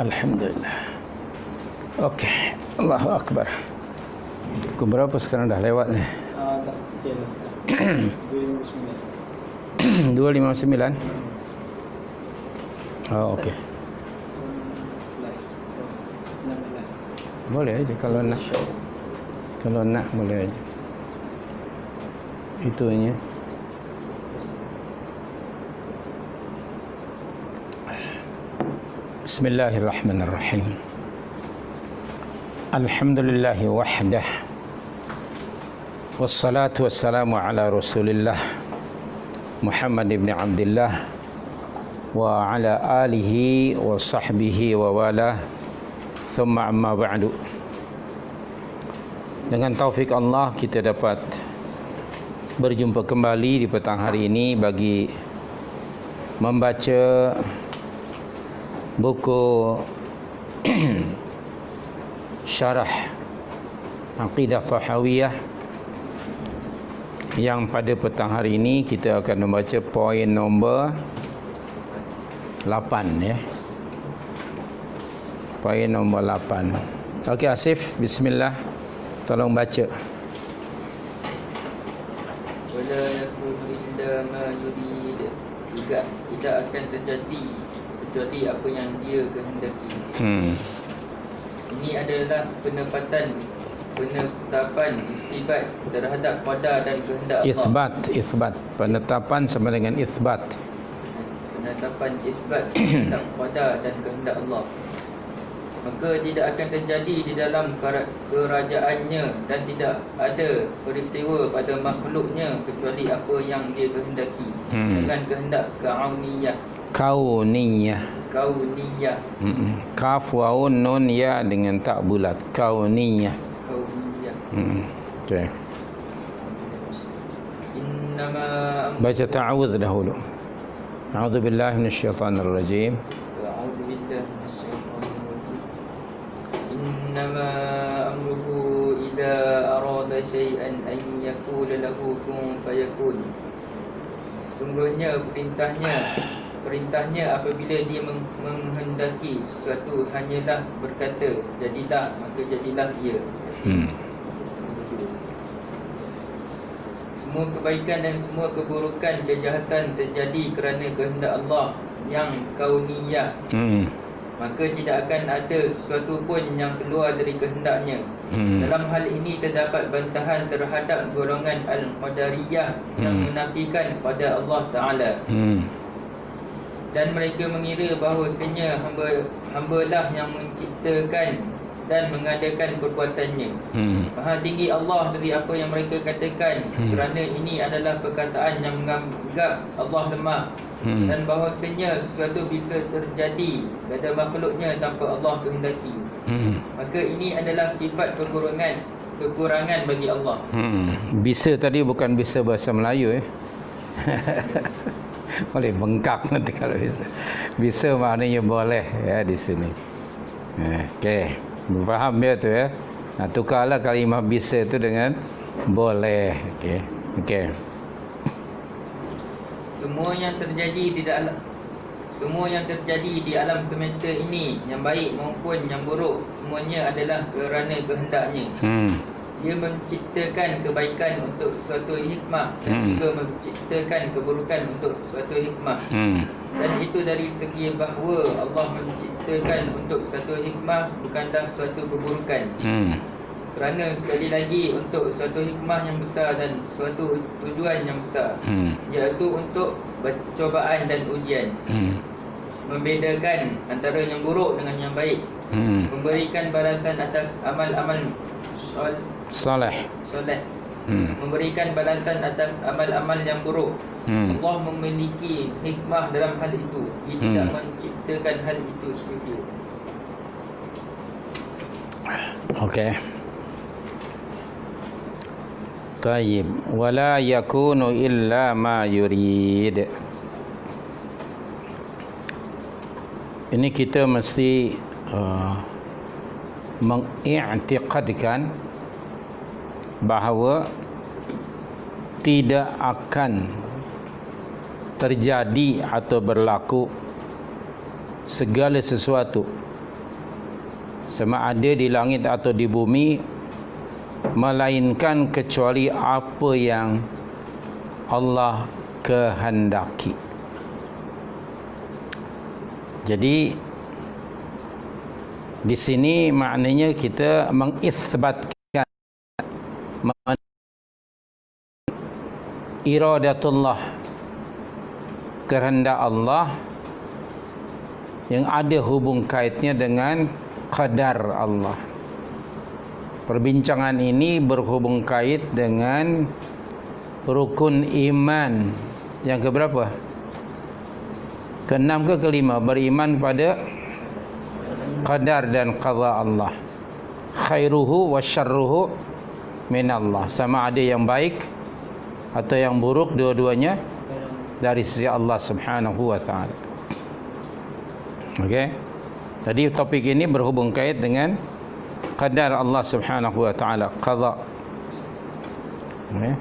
Alhamdulillah. Okey, Allahu Akbar. Pukul berapa sekarang dah lewat ni? Tak okey lah Ustaz. 259. 259. Oh, okey. Boleh aja kalau nak. Kalau nak boleh aja. Itunya. Bismillahirrahmanirrahim. Alhamdulillahi wahdah. Wassalatu wassalamu ala Rasulillah Muhammad ibn Abdullah wa ala alihi wa sahbihi wa wala. Thumma amma ba'du. Dengan taufik Allah kita dapat berjumpa kembali di petang hari ini bagi membaca buku Syarah Aqidah Tahawiyah, yang pada petang hari ini kita akan membaca poin nombor 8 ya. Poin nombor 8. Okey Asif, bismillah. Tolong baca. Wala yakunu illa ma yurid. Juga tidak akan terjadi kecuali apa yang dia kehendaki. Ini adalah penetapan istibat terhadap qada dan kehendak Allah. Isbat. Penetapan sama dengan isbat. Penetapan isbat terhadap qada dan kehendak Allah. Maka tidak akan terjadi di dalam kerajaannya dan tidak ada peristiwa pada makhluknya kecuali apa yang dia kehendaki dengan kehendak kauniyah. Kaf waun nun ya dengan tak bulat. Kauniyah. Okey. Innama Baca ta'awudz dahulu. A'udzu billahi minasyaitonir rajim. A'udzu billahi minasyaitonir rajim. Innama amruhu idza arada syai'an an yaqula lahu kun fayakun. Sungguhnya perintahnya apabila dia menghendaki sesuatu hanyalah berkata jadilah, maka jadilah ia. Semua kebaikan dan semua keburukan, kejahatan terjadi kerana kehendak Allah yang kauniyah. Maka tidak akan ada sesuatu pun yang keluar dari kehendaknya. Dalam hal ini terdapat bantahan terhadap golongan Al-Qadariyah yang menafikan pada Allah Ta'ala. Dan mereka mengira bahawasanya hamba-hambalah yang menciptakan dan mengadakan perbuatannya. Maha tinggi Allah dari apa yang mereka katakan, kerana ini adalah perkataan yang menganggap Allah lemah. Dan bahawasanya sesuatu bisa terjadi pada makhluknya tanpa Allah kehendaki. Maka ini adalah sifat kekurangan bagi Allah. Bisa tadi bukan bisa bahasa Melayu boleh bengkak nanti kalau bisa. Bisa maknanya boleh ya di sini. Okey, faham dia tu ya. Tukarlah kalimah bisa tu dengan boleh. Okey. Semua yang terjadi di alam semesta ini, yang baik maupun yang buruk, semuanya adalah kerana kehendaknya. Dia menciptakan kebaikan untuk suatu hikmah dan juga menciptakan keburukan untuk suatu hikmah. Dan itu dari segi bahawa Allah menciptakan untuk suatu hikmah bukanlah suatu keburukan. Kerana sekali lagi untuk suatu hikmah yang besar dan suatu tujuan yang besar, iaitu untuk percobaan dan ujian. Membedakan antara yang buruk dengan yang baik. Memberikan balasan atas amal-amal soleh. Memberikan balasan atas amal-amal yang buruk. Allah memiliki hikmah dalam hal itu. Dia tidak menciptakan hal itu sia-sia. Okey. Tayyib. Wala yakunu illa ma yurid. Ini kita mesti mengiktikadkan bahawa tidak akan terjadi atau berlaku segala sesuatu sama ada di langit atau di bumi, melainkan kecuali apa yang Allah kehendaki. Jadi di sini maknanya kita mengisbatkan iradatullah, kehendak Allah yang ada hubung kaitnya dengan qadar Allah. Perbincangan ini berhubung kait dengan rukun iman yang keberapa? Keenam ke kelima? Beriman pada qadar dan qadha Allah, khairuhu wa syarruhu minallah. Sama ada yang baik atau yang buruk, dua-duanya dari sisi Allah Subhanahu wa taala. Okey. Tadi topik ini berhubung kait dengan qadar Allah Subhanahu wa taala, qadha. Okey.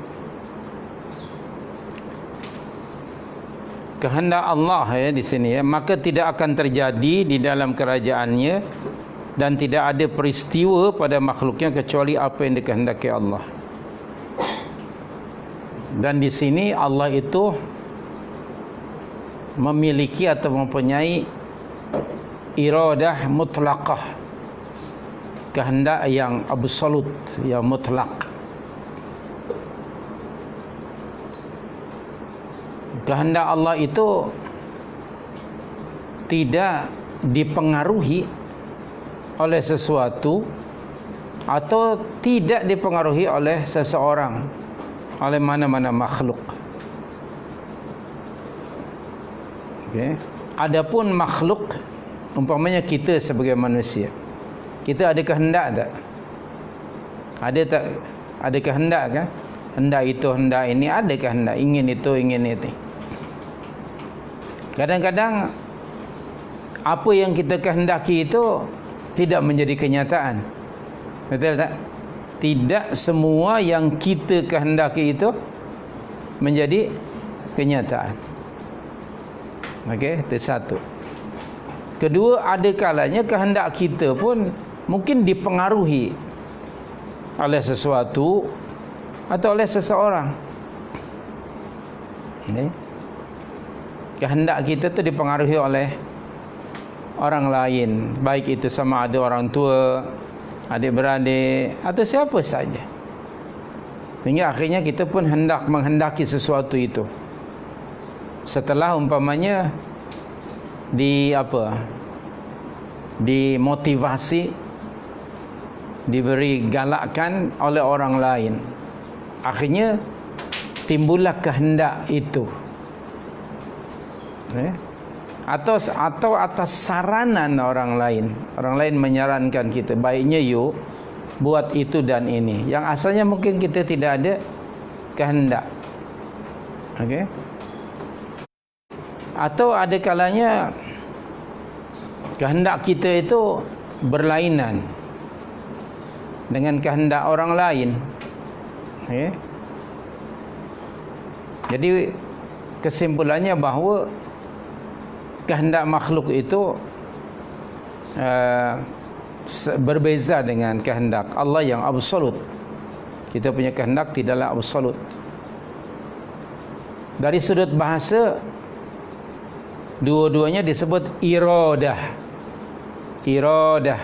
Kehendak Allah di sini maka tidak akan terjadi di dalam kerajaannya dan tidak ada peristiwa pada makhluknya kecuali apa yang dikehendaki Allah. Dan di sini Allah itu memiliki atau mempunyai iradah mutlaqah, kehendak yang absolut, yang mutlak. Kehendak Allah itu tidak dipengaruhi oleh sesuatu atau tidak dipengaruhi oleh seseorang, oleh mana-mana makhluk. Okey. Adapun makhluk, umpamanya kita sebagai manusia, kita ada kehendak tak? Ada tak? Ada kehendak kan? Hendak itu, hendak ini, ada kehendak, ingin itu, ingin itu. Kadang-kadang apa yang kita kehendaki itu tidak menjadi kenyataan. Betul tak? Tidak semua yang kita kehendaki itu menjadi kenyataan. Okey, itu satu. Kedua, ada kalanya kehendak kita pun mungkin dipengaruhi oleh sesuatu atau oleh seseorang. Okay. Kehendak kita tu dipengaruhi oleh orang lain, baik itu sama ada orang tua, adik-beradik atau siapa saja. Sehingga akhirnya kita pun menghendaki sesuatu itu. Setelah umpamanya dimotivasi, diberi galakan oleh orang lain, akhirnya timbullah kehendak itu. Atau atas saranan orang lain menyarankan kita, baiknya yuk buat itu dan ini, yang asalnya mungkin kita tidak ada kehendak. Okey. Atau ada kalanya kehendak kita itu berlainan dengan kehendak orang lain. Okay. Jadi kesimpulannya bahawa kehendak makhluk itu berbeza dengan kehendak Allah yang absolut. Kita punya kehendak tidaklah absolut. Dari sudut bahasa, dua-duanya disebut iradah. Iradah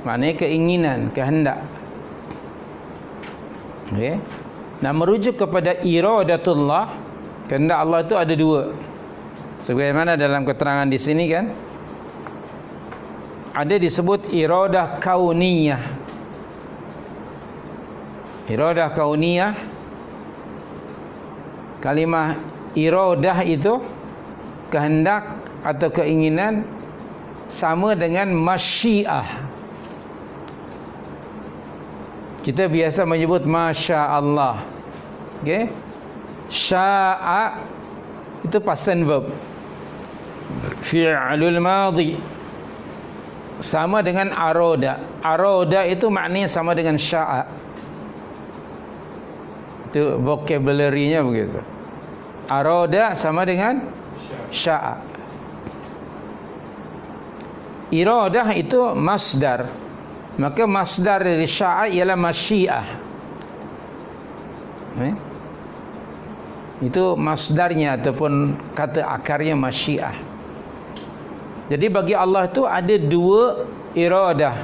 maknanya keinginan, kehendak. Okay. Nah, merujuk kepada iradatullah, kehendak Allah itu ada dua. Sebagaimana dalam keterangan di sini kan, ada disebut iradah kauniyah. Iradah kauniyah, kalimah iradah itu kehendak atau keinginan sama dengan masyiah. Kita biasa menyebut masya Allah. Okey. Sya'a itu past tense verb. Fi'lul madhi sama dengan aroda. Aroda itu maknanya sama dengan sya'a. Itu vocabulary-nya begitu. Aroda sama dengan sya'a. iradah itu masdar. Maka masdar dari sya'a ialah masyiah. Itu masdarnya ataupun kata akarnya masyiah. Jadi bagi Allah itu ada dua iradah.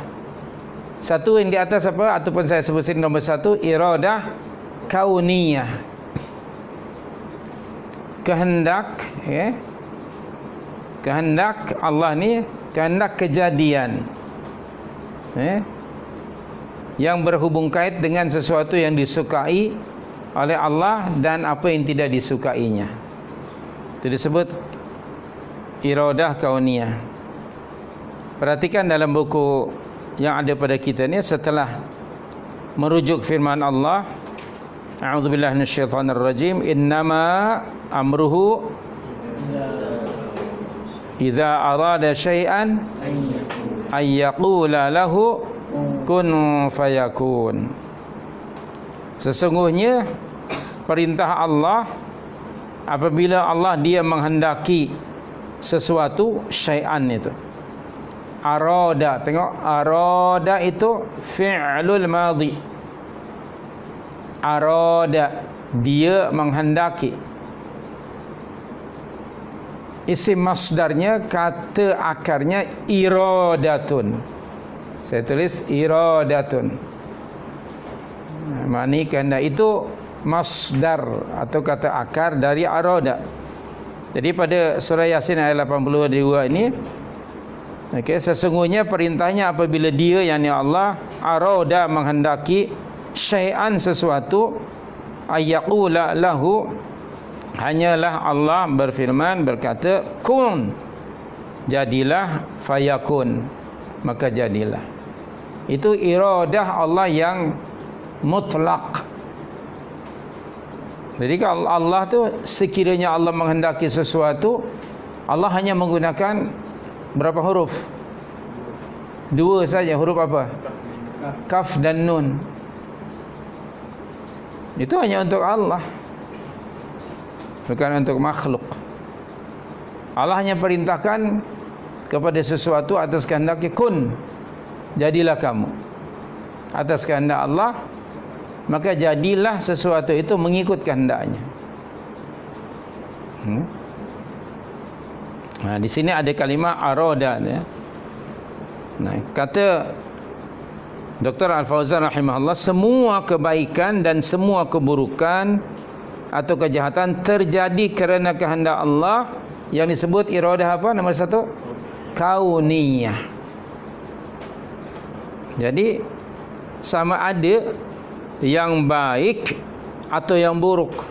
Satu yang di atas apa? Ataupun saya sebutin nombor satu, iradah kauniyah. Kehendak, ya. Kehendak Allah ni kehendak kejadian, yang berhubung kait dengan sesuatu yang disukai oleh Allah dan apa yang tidak disukainya. Itu disebut iradah kauniyah. Perhatikan dalam buku yang ada pada kita ni, setelah merujuk firman Allah, a'udzubillahi minasyaitonirrajim, innama amruhu idza arada syai'an ayyaqula lahu kun fayakun. Sesungguhnya perintah Allah, apabila Allah dia menghendaki sesuatu, syai'an itu arada. Tengok, arada itu fi'lul madhi. Arada, dia menghendaki. Isim masdarnya, kata akarnya iradatun. Saya tulis iradatun. Maknanya kehendak itu masdar atau kata akar dari arada. Jadi pada surah Yasin ayat 82 ini, sesungguhnya perintahnya apabila dia, yakni Allah, arada menghendaki syai'an sesuatu, ayyaqula lahu, hanyalah Allah berfirman, berkata, kun, jadilah, fayakun, maka jadilah. Itu iradah Allah yang mutlak. Jadi kalau Allah tu, sekiranya Allah menghendaki sesuatu, Allah hanya menggunakan berapa huruf? Dua saja. Huruf apa? Kaf dan nun. Itu hanya untuk Allah, bukan untuk makhluk. Allah hanya perintahkan kepada sesuatu atas kehendaknya, kun, jadilah kamu. Atas kehendak Allah, maka jadilah sesuatu itu mengikut kehendaknya. Nah, di sini ada kalimah arada, ya. Nah, kata Dr. Al-Fauzan rahimahullah, semua kebaikan dan semua keburukan atau kejahatan terjadi kerana kehendak Allah, yang disebut iradah apa? Nombor satu, kauniyah. Jadi sama ada yang baik atau yang buruk,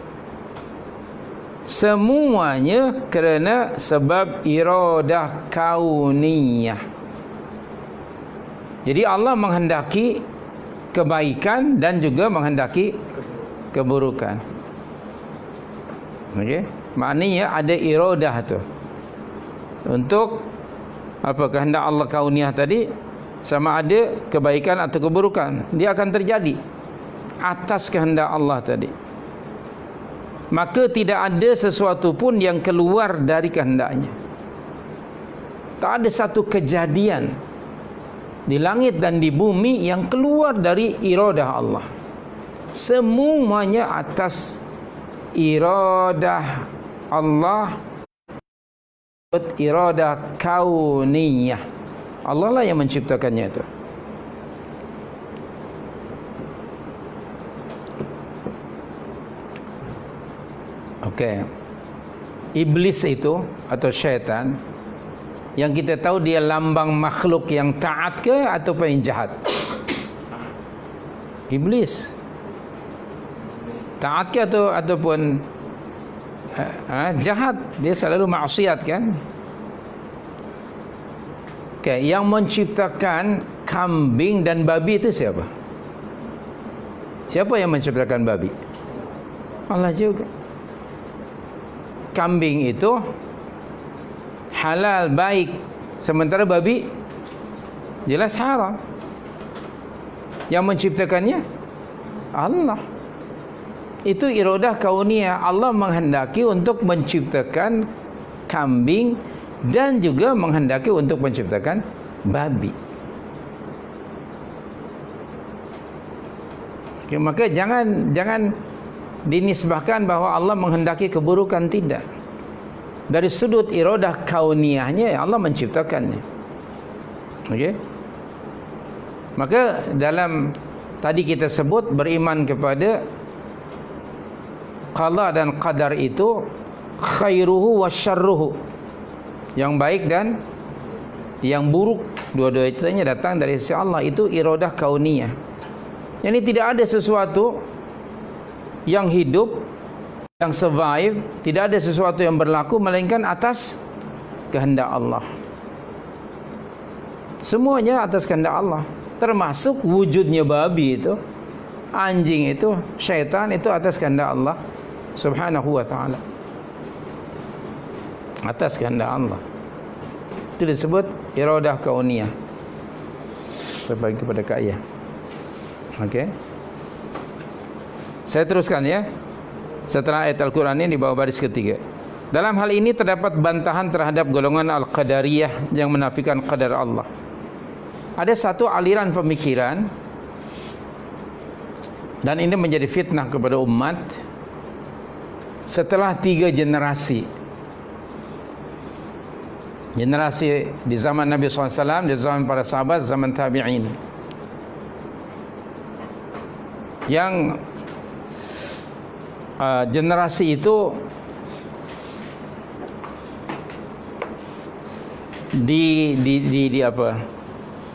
semuanya kerana sebab iradah kauniyah. Jadi Allah menghendaki kebaikan dan juga menghendaki keburukan. Okey, maknanya ada iradah tu. Untuk apa? Kehendak Allah kauniyah tadi, sama ada kebaikan atau keburukan, dia akan terjadi atas kehendak Allah tadi. Maka tidak ada sesuatu pun yang keluar dari kehendaknya. Tak ada satu kejadian di langit dan di bumi yang keluar dari iradah Allah. Semuanya atas iradah Allah, iradah kauniyah. Allah lah yang menciptakannya itu. Okey. Iblis itu atau syaitan, yang kita tahu dia lambang makhluk yang taat ke atau yang jahat? Iblis. Taat ke ataupun jahat? Dia selalu maksiat, kan? Okay, yang menciptakan kambing dan babi itu siapa? Siapa yang menciptakan babi? Allah juga. Kambing itu halal, baik, sementara babi jelas haram. Yang menciptakannya Allah. Itu iradah kauniyah. Allah menghendaki untuk menciptakan kambing dan juga menghendaki untuk menciptakan babi. Okay, maka jangan dinisbahkan bahawa Allah menghendaki keburukan, tidak. Dari sudut iradah kauniyahnya, Allah menciptakannya. Okey. Maka dalam tadi kita sebut beriman kepada qada dan qadar itu khairuhu wa syarruhu, yang baik dan yang buruk, dua-dua itu datang dari sisi Allah. Itu iradah kauniyah. Jadi tidak ada sesuatu yang hidup, yang survive, tidak ada sesuatu yang berlaku melainkan atas kehendak Allah. Semuanya atas kehendak Allah, termasuk wujudnya babi itu, anjing itu, syaitan itu atas kehendak Allah Subhanahu wa ta'ala, atas kehendak Allah. Itu disebut iradah kauniyah. Berbagi kepada Kak Ayah. Okey. Saya teruskan ya. Setelah ayat Al-Quran ini di bawah baris ketiga. Dalam hal ini terdapat bantahan terhadap golongan Al-Qadariyah yang menafikan qadar Allah. Ada satu aliran pemikiran, dan ini menjadi fitnah kepada umat setelah 3 generasi. Generasi di zaman Nabi SAW, di zaman para sahabat, zaman tabi'in, yang generasi itu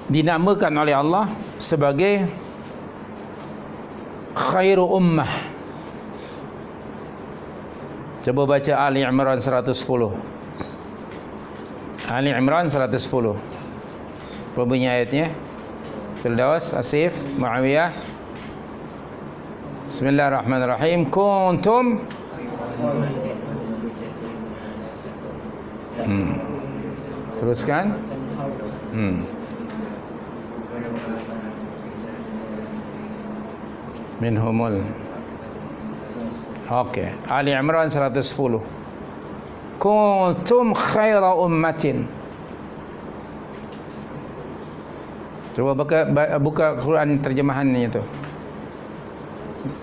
dinamakan oleh Allah sebagai khairu ummah. Coba baca Ali Imran 110. Ali Imran 110. Apa bunyi ayatnya? Firdaus, Asif, Muawiyah. Bismillahirrahmanirrahim. Kuntum teruskan. Minhumul. Okey, Ali Imran 110. Kuntum khaira ummatin. Cuba buka Quran terjemahannya itu.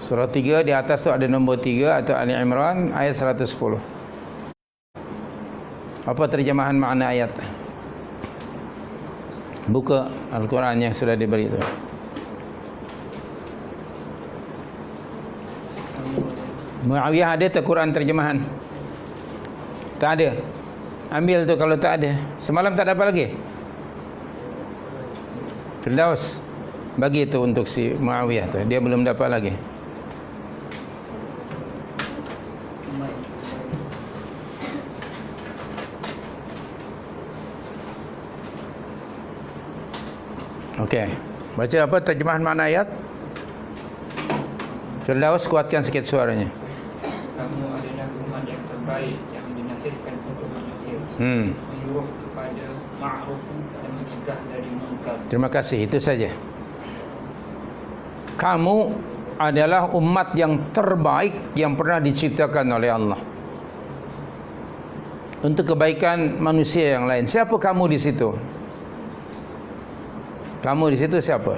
Surah 3 di atas tu ada nombor 3 atau Ali Imran ayat 110. Apa terjemahan makna ayat? Buka Al-Quran yang sudah diberi itu. Muawiyah ada tak Quran terjemahan? Tak ada. Ambil tu kalau tak ada. Semalam tak dapat lagi. Firdaus, bagi itu untuk si Muawiyah tu. Dia belum dapat lagi. Okey. Baca apa terjemahan makna ayat? Firdaus, kuatkan sikit suaranya. Kamu adalah umat yang terbaik yang dinahirkan untuk manusia. Menyuruh kepada ma'ruf dan mencegah dari munkar. Terima kasih, itu saja. Kamu adalah umat yang terbaik yang pernah diciptakan oleh Allah untuk kebaikan manusia yang lain. Siapa kamu di situ? Kamu di situ siapa?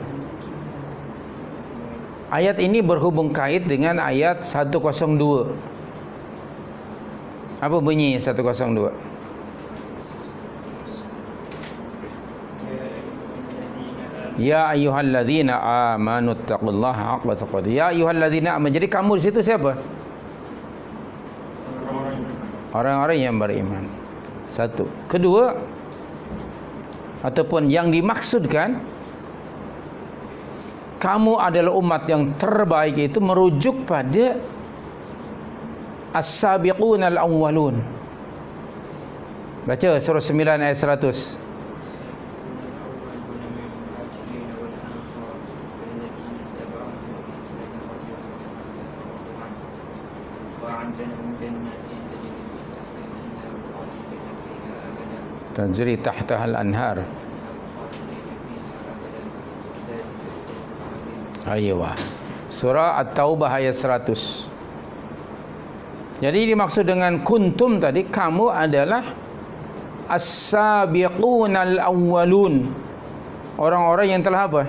Ayat ini berhubung kait dengan ayat 102. Apa bunyi 102? Ya ayyuhalladzina amanu taqullaha haqqa tuqatih. Ya ayyuhalladzina amanu. Jadi kamu di situ siapa? Orang-orang yang beriman. Satu. Kedua, ataupun yang dimaksudkan, kamu adalah umat yang terbaik, itu merujuk pada as-sabiqun al-awwalun. Baca surah 9 ayat 100. Tajri tahtaha al-anhar. Aywa. Surah At-Taubah ayat 100. Jadi dimaksud dengan kuntum tadi, kamu adalah as-sabiqunal awwalun. Orang-orang yang telah apa?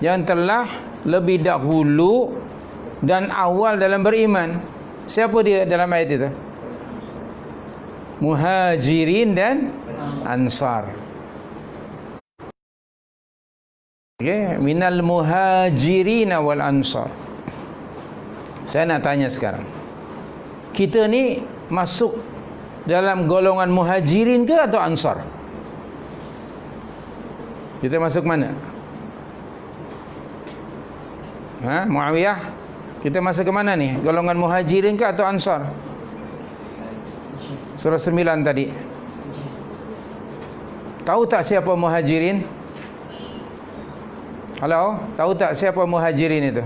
Yang telah lebih dahulu dan awal dalam beriman. Siapa dia dalam ayat itu? Muhajirin dan Ansar. Okay. Minal muhajirin wal ansar. Saya nak tanya sekarang, kita ni masuk dalam golongan muhajirin ke atau ansar? Kita masuk mana? Muawiyah, kita masuk ke mana ni? Golongan muhajirin ke atau ansar? Surah 9 tadi. Tahu tak siapa muhajirin? Halo, tahu tak siapa muhajirin itu?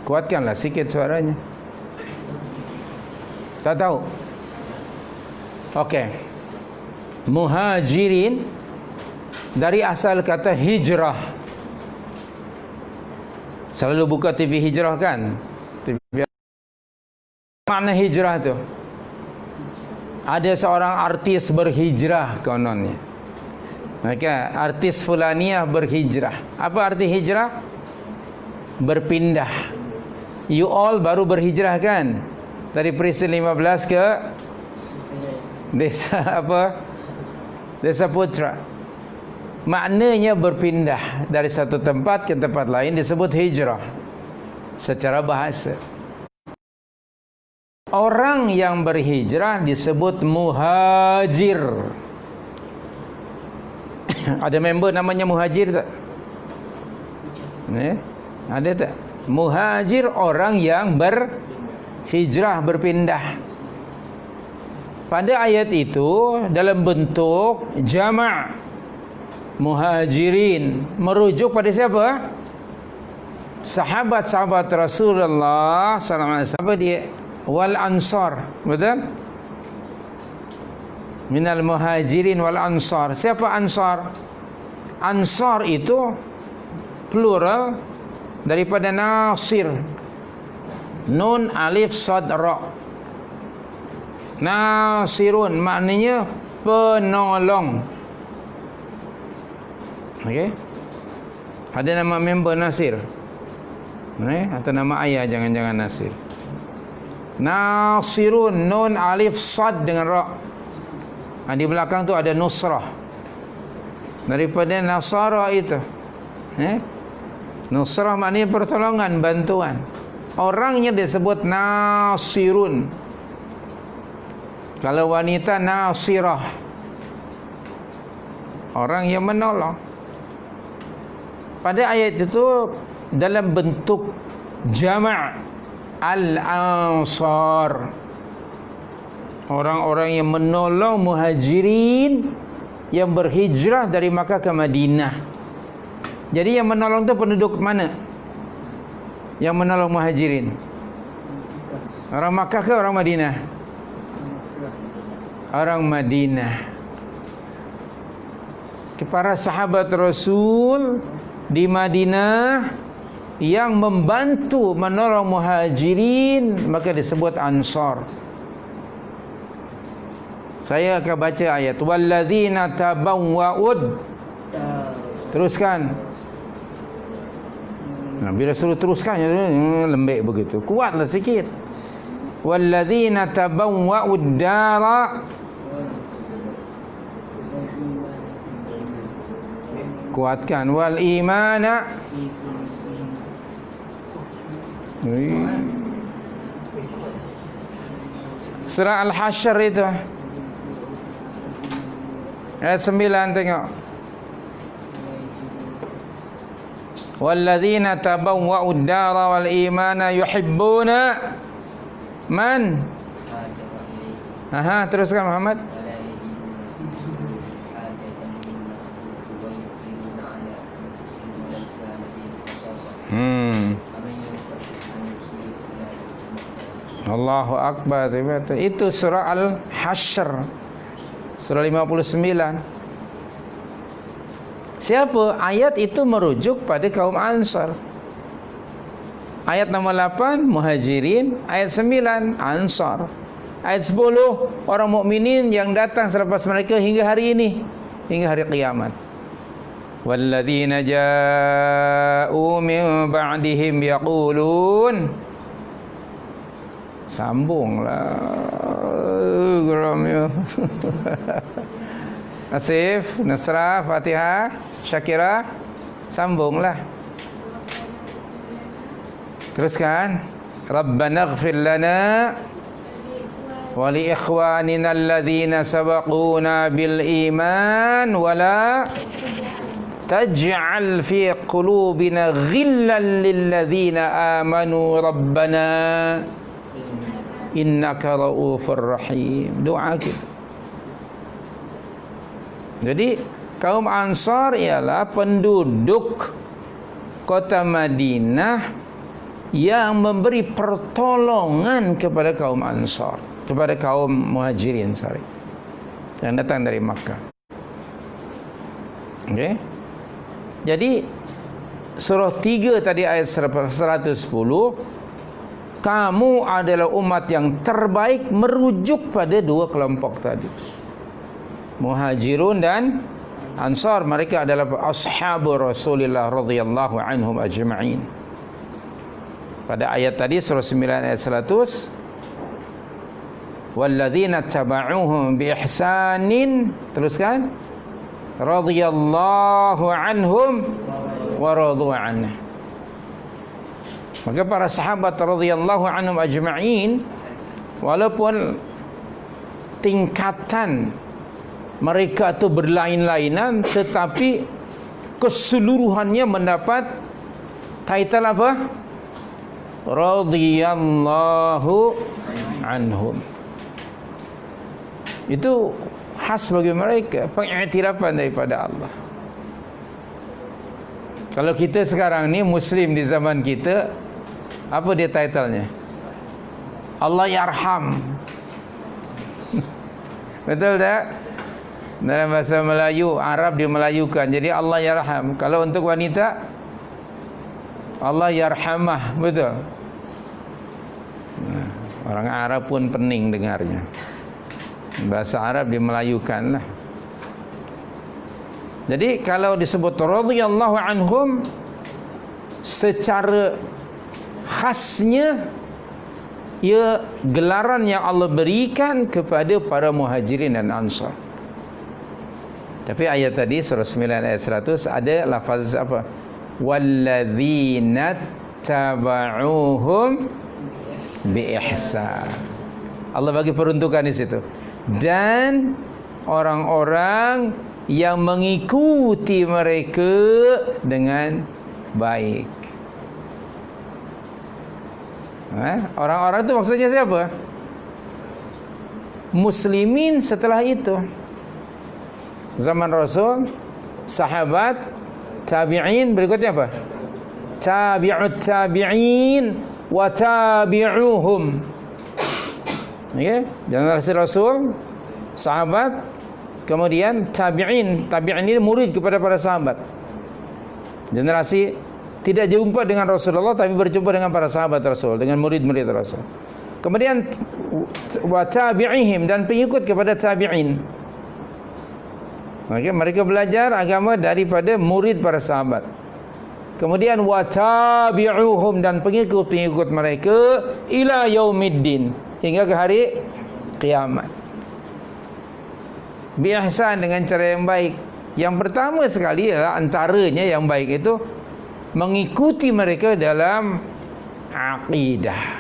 Kuatkanlah sikit suaranya. Tak tahu? Okey. Muhajirin dari asal kata hijrah. Selalu buka TV hijrah kan? TV. Mana hijrah tu? Ada seorang artis berhijrah kononnya. Maka artis fulaniah berhijrah. Apa arti hijrah? Berpindah. You all baru berhijrah kan? Dari Prison 15 ke desa apa? Desa Putra. Maknanya berpindah dari satu tempat ke tempat lain disebut hijrah secara bahasa. Orang yang berhijrah disebut muhajir. Ada member namanya muhajir tak? Ada tak? Muhajir orang yang berhijrah, berpindah. Pada ayat itu dalam bentuk jama' muhajirin, merujuk pada siapa? Sahabat-sahabat Rasulullah sallallahu alaihi wasallam. Dia wal ansar, betul? Minal muhajirin wal ansar. Siapa ansar? Ansar itu plural daripada nasir. Nun alif sad ra. Nasirun maknanya penolong. Okey. Ada nama member Nasir. Atau nama ayah jangan-jangan Nasir. Nasirun, nun alif sad dengan ra. Di belakang tu ada nusrah. Daripada nasara itu. Nusrah maknanya pertolongan, bantuan. Orangnya disebut nasirun. Kalau wanita nasirah, orang yang menolong. Pada ayat itu dalam bentuk jama' al-ansar, orang-orang yang menolong muhajirin yang berhijrah dari Makkah ke Madinah. Jadi yang menolong itu penduduk mana? Yang menolong muhajirin, orang Makkah ke orang Madinah? Orang Madinah. Para sahabat Rasul di Madinah yang membantu menolong muhajirin maka disebut ansar. Saya akan baca ayat walladzina tabawwa'ud. Teruskan. Bila suruh teruskan lembek begitu. Kuatlah sikit. Walladzina tabawwa'ud dara. Kuatkan wal imana. Surah Al-Hasyr itu ayat 9 tengok. Walladzina tabawwa'ud dara wal imana yuhibbuna man. Teruskan Muhammad. Allahu Akbar. Itu surah Al-Hasyr, surah 59. Siapa? Ayat itu merujuk pada kaum Ansar. Ayat nombor 8 Muhajirin, ayat 9 Ansar, ayat 10 orang mukminin yang datang selepas mereka hingga hari ini, hingga hari kiamat. Walladzina ja'u min ba'dihim yaqulun, sambunglah geramnya. Asif, Nasrah, Fatihah, Syakira, sambunglah. Teruskan. Rabbana ighfir lana wa li ikhwanina alladhina sabaquna bil iman wa la taj'al fi qulubina ghillan lil ladzina amanu rabbana innaka raufur rahim. Doa kita. Jadi kaum Ansar ialah penduduk kota Madinah yang memberi pertolongan kepada kaum Ansar, kepada kaum Muhajirin yang datang dari Makkah. Okey. Jadi surah 3 tadi ayat 110, kamu adalah umat yang terbaik, merujuk pada dua kelompok tadi, Muhajirun dan Ansar. Mereka adalah ashabu Rasulullah radhiyallahu anhum ajma'in. Pada ayat tadi surah 9 ayat 100, walladzina taba'uhum bi ihsanin, teruskan, radhiyallahu anhum wa radu anhu. Maka para sahabat radhiyallahu anhum ajma'in, walaupun tingkatan mereka itu berlain-lainan, tetapi keseluruhannya mendapat title apa? Radhiyallahu anhum. Itu khas bagi mereka, pengiktirafan daripada Allah. Kalau kita sekarang ni Muslim di zaman kita, apa dia titlenya? Allah yarham. Betul tak? Dalam bahasa Melayu, Arab dimelayukan. Jadi Allah yarham. Kalau untuk wanita, Allah yarhamah. Betul? Nah, orang Arab pun pening dengarnya. Bahasa Arab dimelayukan lah. Jadi kalau disebut radhiyallahu anhum, secara khasnya ia gelaran yang Allah berikan kepada para Muhajirin dan Ansar. Tapi ayat tadi surah 9 ayat 100 ada lafaz apa? Walladzina taba'uhum bi ihsan. Allah bagi peruntukan di situ. Dan orang-orang yang mengikuti mereka dengan baik. Orang-orang itu maksudnya siapa? Muslimin setelah itu. Zaman Rasul, sahabat, tabi'in, berikutnya apa? Tabi'ut tabi'in wa tabi'uhum. Okay? Generasi Rasul, sahabat, kemudian tabi'in. Tabi'in ini murid kepada para sahabat. Generasi tidak jumpa dengan Rasulullah, tapi berjumpa dengan para sahabat Rasul, dengan murid-murid Rasul. Kemudian wa tabi'ihim, dan pengikut kepada tabi'in. Okay, mereka belajar agama daripada murid para sahabat. Kemudian wa tabi'uhum, dan pengikut-pengikut mereka ila yaumiddin, hingga ke hari kiamat. Bi ihsan, dengan cara yang baik. Yang pertama sekali adalah antaranya yang baik itu mengikuti mereka dalam akidah.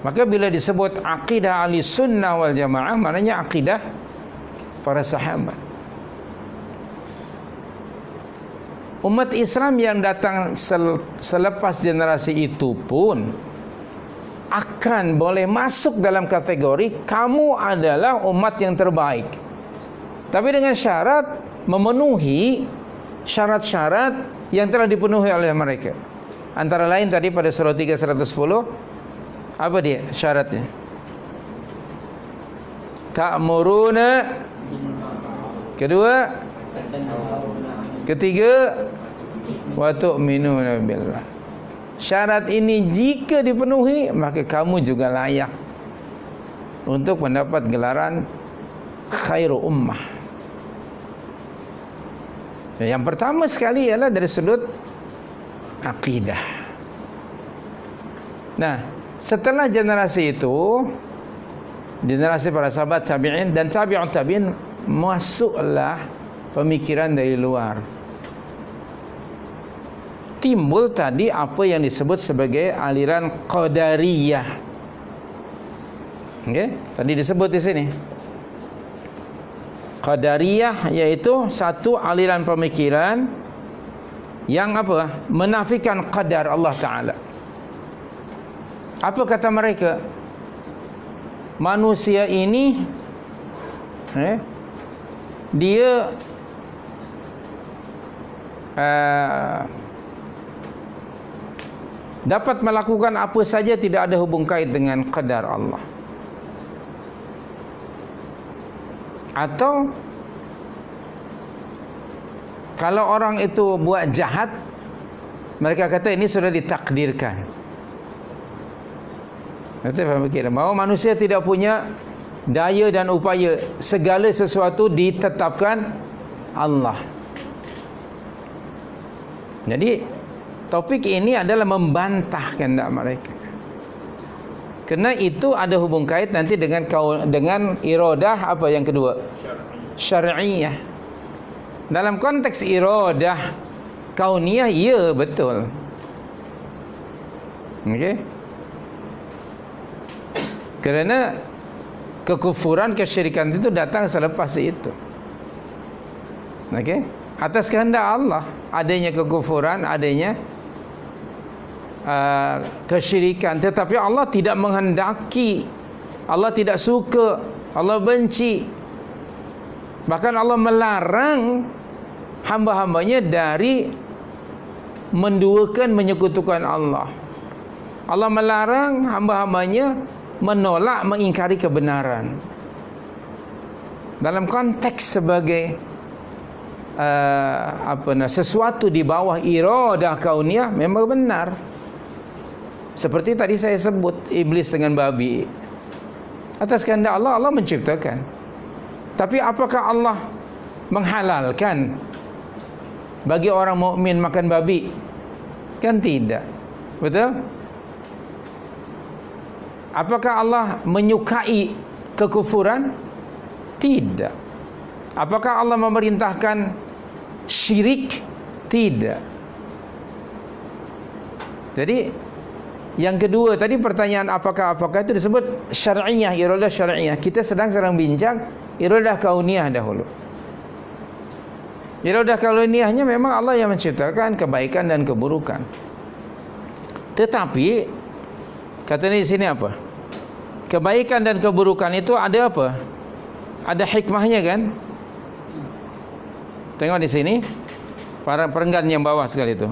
Maka bila disebut akidah ahli sunnah wal jamaah, maknanya akidah para sahabat. Umat Islam yang datang selepas generasi itu pun akan boleh masuk dalam kategori kamu adalah umat yang terbaik, tapi dengan syarat memenuhi syarat-syarat yang telah dipenuhi oleh mereka. Antara lain tadi pada surah 3 110, apa dia syaratnya? Ta'muruna, kedua, ketiga, wa tu'minuna billah. syarat ini jika dipenuhi, maka kamu juga layak untuk mendapat gelaran khairu ummah. Yang pertama sekali ialah dari sudut akidah. Nah, setelah generasi itu, generasi para sahabat tabi'in dan tabi'ut tabi'in, masuklah pemikiran dari luar. Timbul tadi apa yang disebut sebagai aliran Qadariyah. Okey, tadi disebut di sini. Qadariyah iaitu satu aliran pemikiran yang apa? Menafikan qadar Allah Taala. Apa kata mereka? Manusia ini dia dapat melakukan apa saja, tidak ada hubung kait dengan qadar Allah. Atau kalau orang itu buat jahat, mereka kata ini sudah ditakdirkan. Kita faham bahawa manusia tidak punya daya dan upaya, segala sesuatu ditetapkan Allah. Jadi topik ini adalah membantah kehendak mereka. Kerana itu ada hubung kait nanti dengan iradah apa yang kedua? Syar'iyah. Dalam konteks iradah kauniyah, ya betul. Okey. Kerana kekufuran, kesyirikan itu datang selepas itu. Okey. Atas kehendak Allah adanya kekufuran, adanya kesyirikan, tetapi Allah tidak menghendaki, Allah tidak suka, Allah benci. Bahkan Allah melarang hamba-hambanya dari menduakan, menyekutukan Allah. Allah melarang hamba-hambanya menolak, mengingkari kebenaran. Dalam konteks sebagai sesuatu di bawah iradah kauniyah memang benar. Seperti tadi saya sebut iblis dengan babi. Atas kehendak Allah, Allah menciptakan. Tapi apakah Allah menghalalkan bagi orang mukmin makan babi? Kan tidak. Betul? Apakah Allah menyukai kekufuran? Tidak. Apakah Allah memerintahkan syirik? Tidak. Jadi yang kedua tadi pertanyaan apakah itu disebut syar'iyah, iradah syar'iyah. Kita sedang bincang iradah kauniyah dahulu. Iradah kauniyahnya memang Allah yang menciptakan kebaikan dan keburukan. Tetapi katanya di sini apa? Kebaikan dan keburukan itu ada apa? Ada hikmahnya kan? Tengok di sini para perenggan yang bawah sekali itu.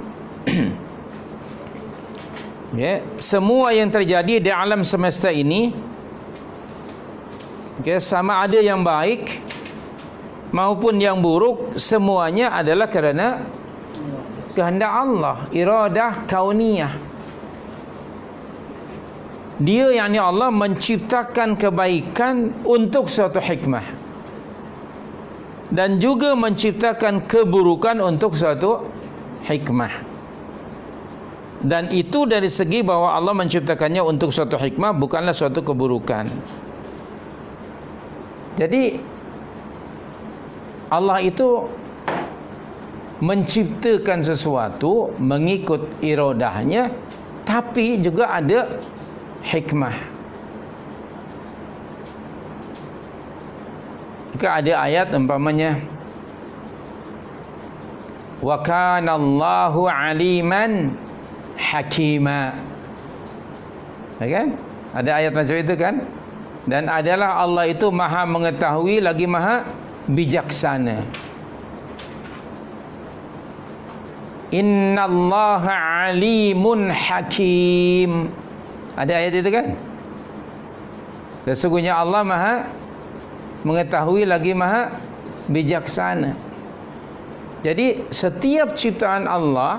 Ya, semua yang terjadi di alam semesta ini, sama ada yang baik maupun yang buruk, semuanya adalah kerana kehendak Allah, iradah kauniyah. Dia, yakni Allah, menciptakan kebaikan untuk suatu hikmah dan juga menciptakan keburukan untuk suatu hikmah. Dan itu dari segi bahwa Allah menciptakannya untuk suatu hikmah, bukanlah suatu keburukan. Jadi Allah itu menciptakan sesuatu mengikut iradahnya, tapi juga ada hikmah. Jika ada ayat umpamanya wa kana Allahu aliman hakima, kan? Ada ayat macam itu kan? Dan adalah Allah itu maha mengetahui lagi maha bijaksana. Innallaha alimun hakim. Ada ayat itu kan? Sesungguhnya Allah maha mengetahui lagi maha bijaksana. Jadi setiap ciptaan Allah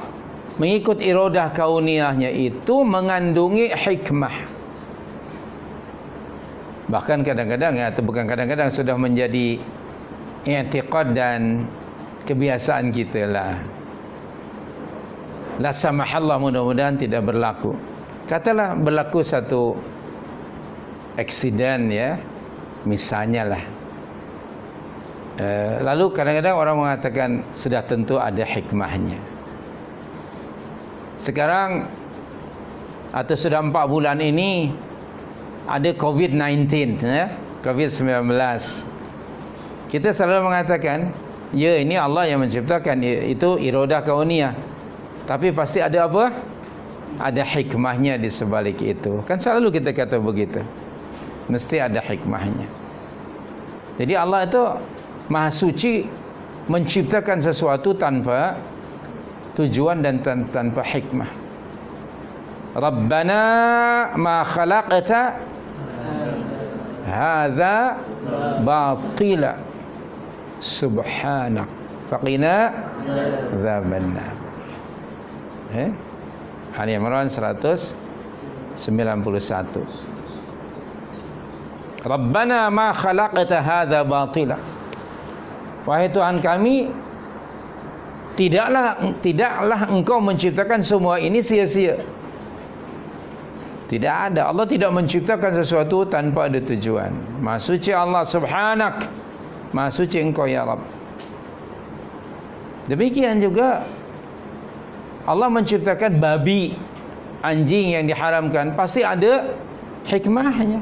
mengikut iradah kauniyahnya itu mengandungi hikmah. Bahkan kadang-kadang, atau bukan kadang-kadang, sudah menjadi i'tiqad dan kebiasaan kita lah. La samahallah, mudah-mudahan tidak berlaku. Katalah berlaku satu aksiden ya, misalnya lah. Lalu kadang-kadang orang mengatakan sudah tentu ada hikmahnya. Sekarang atau sudah 4 bulan ini ada COVID-19 ya, COVID-19. Kita selalu mengatakan, ya ini Allah yang menciptakan, itu iradah kauniyah. Tapi pasti ada apa? Ada hikmahnya di sebalik itu. Kan selalu kita kata begitu. Mesti ada hikmahnya. Jadi Allah itu Maha Suci menciptakan sesuatu tanpa tujuan dan tanpa hikmah. Rabbana ma khalaqta hadza batila subhanak faqina adzabannar. Ali Imran 191. Rabbana ma khalaqta hadza batila. Wahai Tuhan kami, tidaklah Engkau menciptakan semua ini sia-sia. Tidak ada. Allah tidak menciptakan sesuatu tanpa ada tujuan. Maha suci Allah, subhanak. Maha suci Engkau ya Rabb. Demikian juga Allah menciptakan babi, anjing yang diharamkan, pasti ada hikmahnya.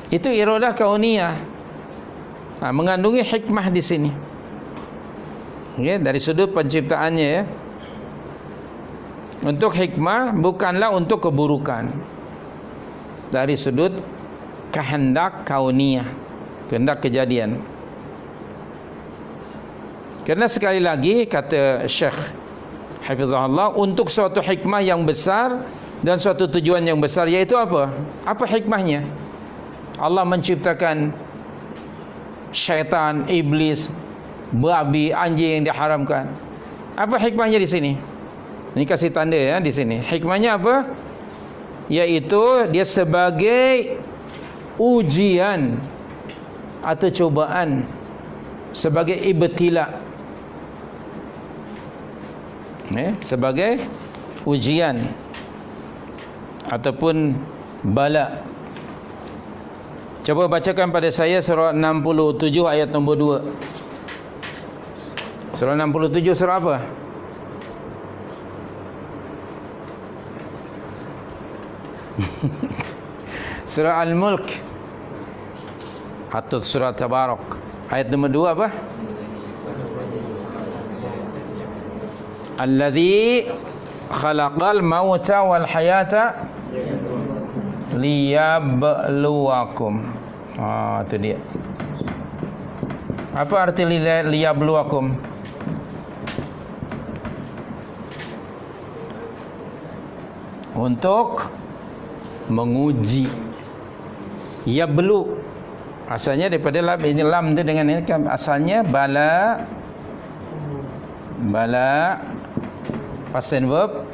Itu iradah kauniyah. Mengandungi hikmah di sini. Ya, dari sudut penciptaannya ya. Untuk hikmah, bukanlah untuk keburukan. Dari sudut kehendak kauniyah, kehendak kejadian. Karena sekali lagi kata Syekh Hafizahullah, untuk suatu hikmah yang besar dan suatu tujuan yang besar, yaitu apa? Apa hikmahnya? Allah menciptakan syaitan, iblis, babi, anjing yang diharamkan. Apa hikmahnya di sini? Ini kasih tanda ya di sini. Hikmahnya apa? Yaitu dia sebagai ujian atau cobaan, sebagai ibtila. Sebagai ujian ataupun bala. Coba bacakan pada saya surah 67 ayat nombor 2. Surah 67 surah apa? Surah Al-Mulk atau surah Tabarak. Ayat nombor 2 apa? Alladzi khalaqal mauta wal hayata liyabluwakum. Itu dia. Apa arti liyabluwakum? Untuk menguji. Yablu asalnya daripada lam, ini lam tu dengan ini kan asalnya bala past tense verb,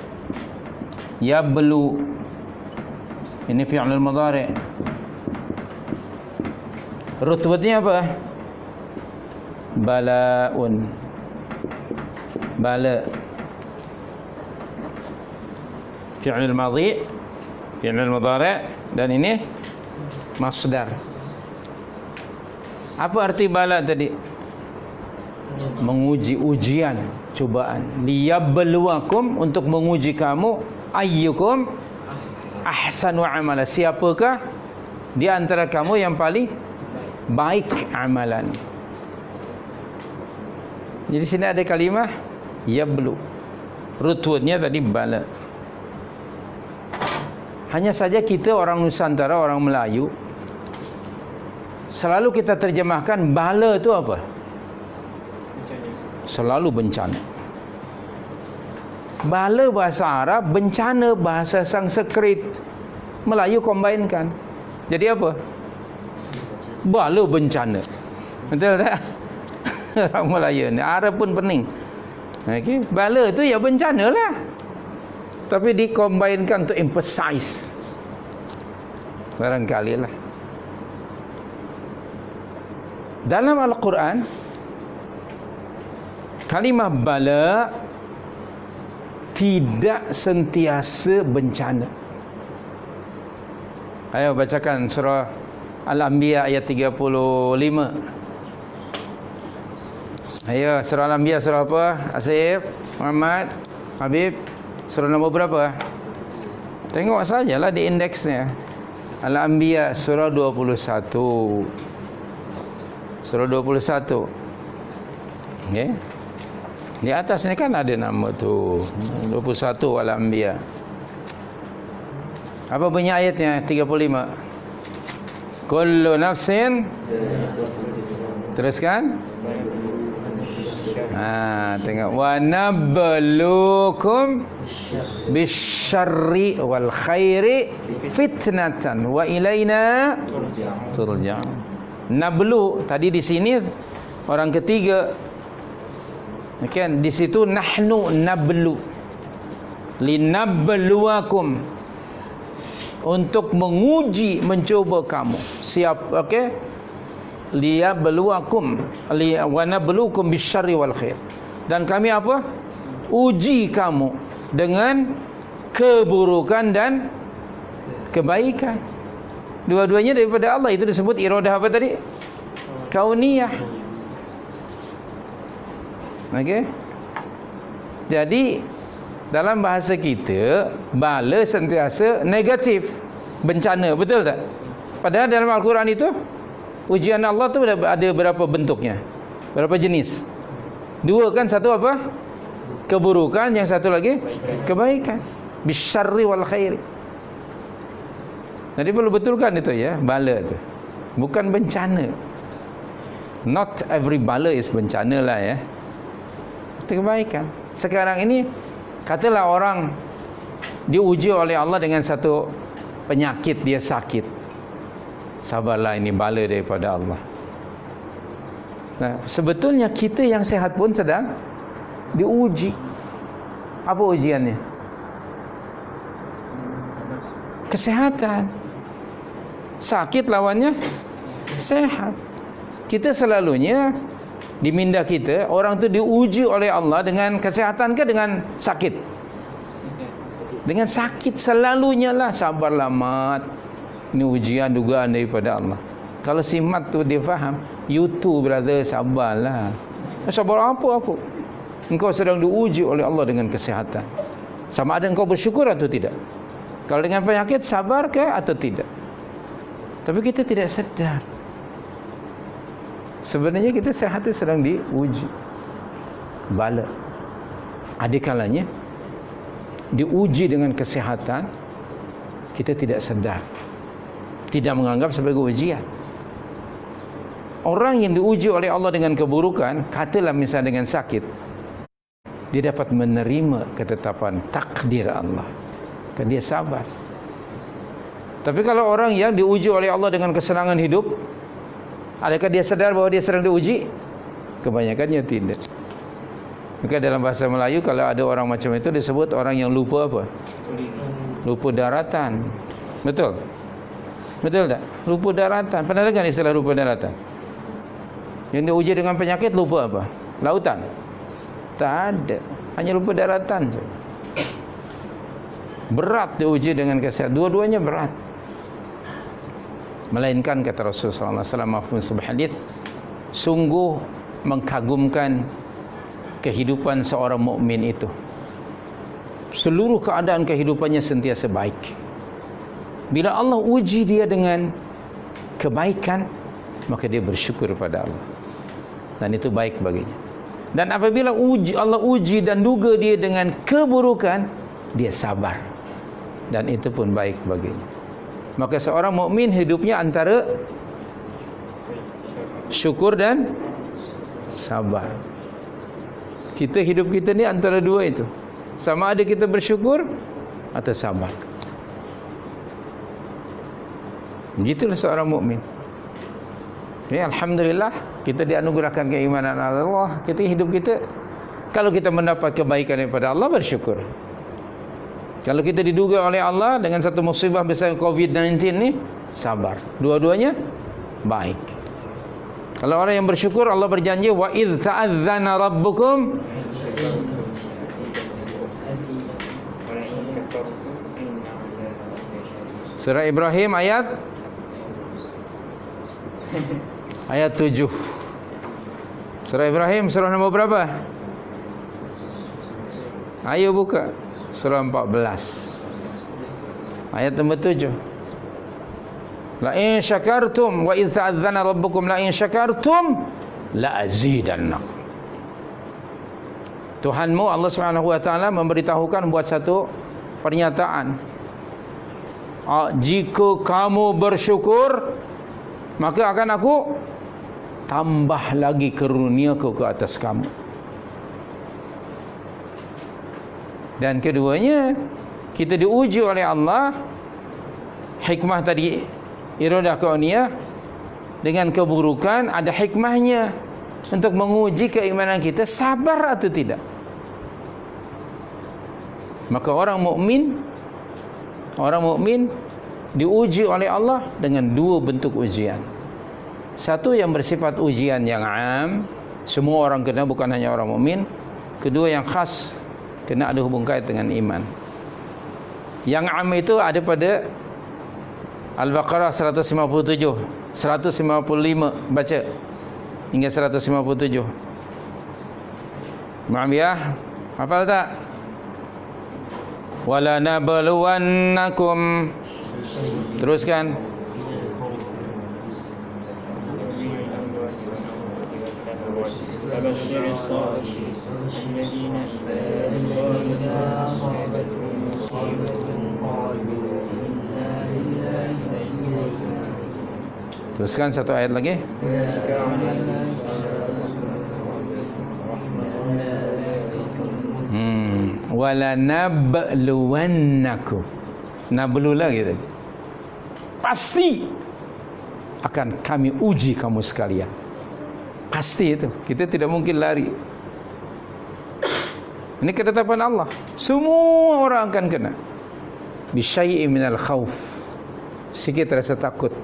yablu ini fi'lul mudhari'. Rutbatnya apa? Bala'un, bala. Fi'lul madhi', fi'lul mudhari', dan ini masdar. Apa arti bala tadi? Menguji, ujian, cobaan. Liyabluwakum, untuk menguji kamu, ayyukum ahsanu amala, siapakah di antara kamu yang paling baik amalan. Jadi sini ada kalimah yablu. Rututnya tadi bala. Hanya saja kita orang Nusantara, orang Melayu, selalu kita terjemahkan bala itu apa? Selalu bencana. Bala bahasa Arab, bencana bahasa Sanskrit. Melayu combine-kan. Jadi apa? Bala bencana. Betul tak? Orang Melayu ni, Arab pun pening. Okey, bala tu ya bencana lah. Tapi dikombinkan untuk emphasize. Barangkali lah. Dalam Al-Quran, kalimah bala tidak sentiasa bencana. Ayo bacakan surah Al-Anbiya ayat 35. Ayo, surah Al-Anbiya surah apa? Asif, Muhammad, Habib, surah nombor berapa? Tengok sajalah di indeksnya. Al-Anbiya surah 21. Surah 21. Okey. Di atas ni kan ada nama tu. 21 Al-Anbiya. Apa bunyi ayatnya? 35. Kullu nafsin. Teruskan. Tengok. Wa nabluukum bisyarri wal khairi fitnatan wa ilaina turja'un. Nablu tadi di sini orang ketiga. Kan di situ nahnu nablu. Linabluwakum, untuk menguji, mencoba kamu. Siap, okey? Liyabluwakum, wa nabluukum bisyarri wal khair. Dan kami apa? Uji kamu dengan keburukan dan kebaikan. Dua-duanya daripada Allah. Itu disebut iradah apa tadi? Kauniyah. Okey? Jadi dalam bahasa kita, bala sentiasa negatif, bencana, betul tak? Padahal dalam Al-Quran itu, ujian Allah tu ada berapa bentuknya? Berapa jenis? Dua kan, satu apa? Keburukan, yang satu lagi kebaikan. Bisyarri wal khairi. Jadi perlu betulkan itu ya, bala tu. Bukan bencana. Not every bala is bencana lah ya. Itu kebaikan. Sekarang ini katalah orang diuji oleh Allah dengan satu penyakit, dia sakit. Sabarlah, ini bala daripada Allah. Nah, sebetulnya kita yang sehat pun sedang diuji. Apa ujiannya? Kesehatan. Sakit lawannya sehat. Kita selalunya di minda kita, orang tu diuji oleh Allah dengan kesehatan ke dengan sakit? Dengan sakit selalunya lah. Sabarlah mat, ini ujian dugaan daripada Allah. Kalau si mat tu dia faham, you too brother, sabarlah. Sabar apa aku? Engkau sedang diuji oleh Allah dengan kesehatan. Sama ada engkau bersyukur atau tidak. Kalau dengan penyakit, sabar ke atau tidak? Tapi kita tidak sedar. Sebenarnya kita sehat itu sedang diuji. Bala. Ada kalanya diuji dengan kesehatan, kita tidak sedar, tidak menganggap sebagai ujian. Orang yang diuji oleh Allah dengan keburukan, katalah misalnya dengan sakit, dia dapat menerima ketetapan takdir Allah, kan dia sabar. Tapi kalau orang yang diuji oleh Allah dengan kesenangan hidup, adakah dia sadar bahawa dia sedang diuji? Kebanyakannya tidak. Maka dalam bahasa Melayu, kalau ada orang macam itu disebut orang yang lupa apa? Lupa daratan. Betul? Betul tak? Lupa daratan. Pernah dengar istilah lupa daratan? Yang diuji dengan penyakit lupa apa? Lautan? Tak ada. Hanya lupa daratan saja. Berat diuji dengan kesehatan. Dua-duanya berat. Melainkan kata Rasulullah SAW mafhum sebuah hadis, sungguh mengagumkan kehidupan seorang mukmin itu, seluruh keadaan kehidupannya sentiasa baik. Bila Allah uji dia dengan kebaikan, maka dia bersyukur pada Allah, dan itu baik baginya. Dan apabila Allah uji dan duga dia dengan keburukan, dia sabar, dan itu pun baik baginya. Maka seorang mukmin hidupnya antara syukur dan sabar. Kita hidup kita ni antara dua itu. Sama ada kita bersyukur atau sabar. Begitulah seorang mukmin. Ya, alhamdulillah kita dianugerahkan keimanan Allah. Kita hidup kita Kalau kita mendapat kebaikan daripada Allah, bersyukur. Kalau kita diduga oleh Allah dengan satu musibah besar COVID-19 ni, sabar. Dua-duanya baik. Kalau orang yang bersyukur, Allah berjanji, wa idz ta'adzana rabbukum. Surah Ibrahim ayat 7. Surah Ibrahim surah nombor berapa? Ayo buka surah 14 ayat nombor 7. La in syakartum wa idz ta'adzana rabbukum la in syakartum la azidannakum. Tuhanmu Allah Subhanahu wa taala memberitahukan buat satu pernyataan. Jika kamu bersyukur, maka akan aku tambah lagi karunia-Ku ke atas kamu. Dan keduanya, kita diuji oleh Allah. Hikmah tadi, iradah kauniyah, dengan keburukan ada hikmahnya untuk menguji keimanan kita, sabar atau tidak. Maka orang mukmin diuji oleh Allah dengan dua bentuk ujian. Satu yang bersifat ujian yang am, semua orang kena, bukan hanya orang mukmin. Kedua yang khas, kena ada hubung kait dengan iman. Yang am itu ada pada Al-Baqarah 157, 155 baca hingga 157. Mu'awiyah, hafal tak? Wala nabluwannakum. Teruskan. Teruskan satu ayat lagi. Wala nabluwannakum. Nablu lagi tadi. Pasti akan kami uji kamu sekalian. Pasti itu. Kita tidak mungkin lari. Ini ketetapan Allah. Semua orang akan kena. Bisyai'in minal khauf. Sikit rasa takut,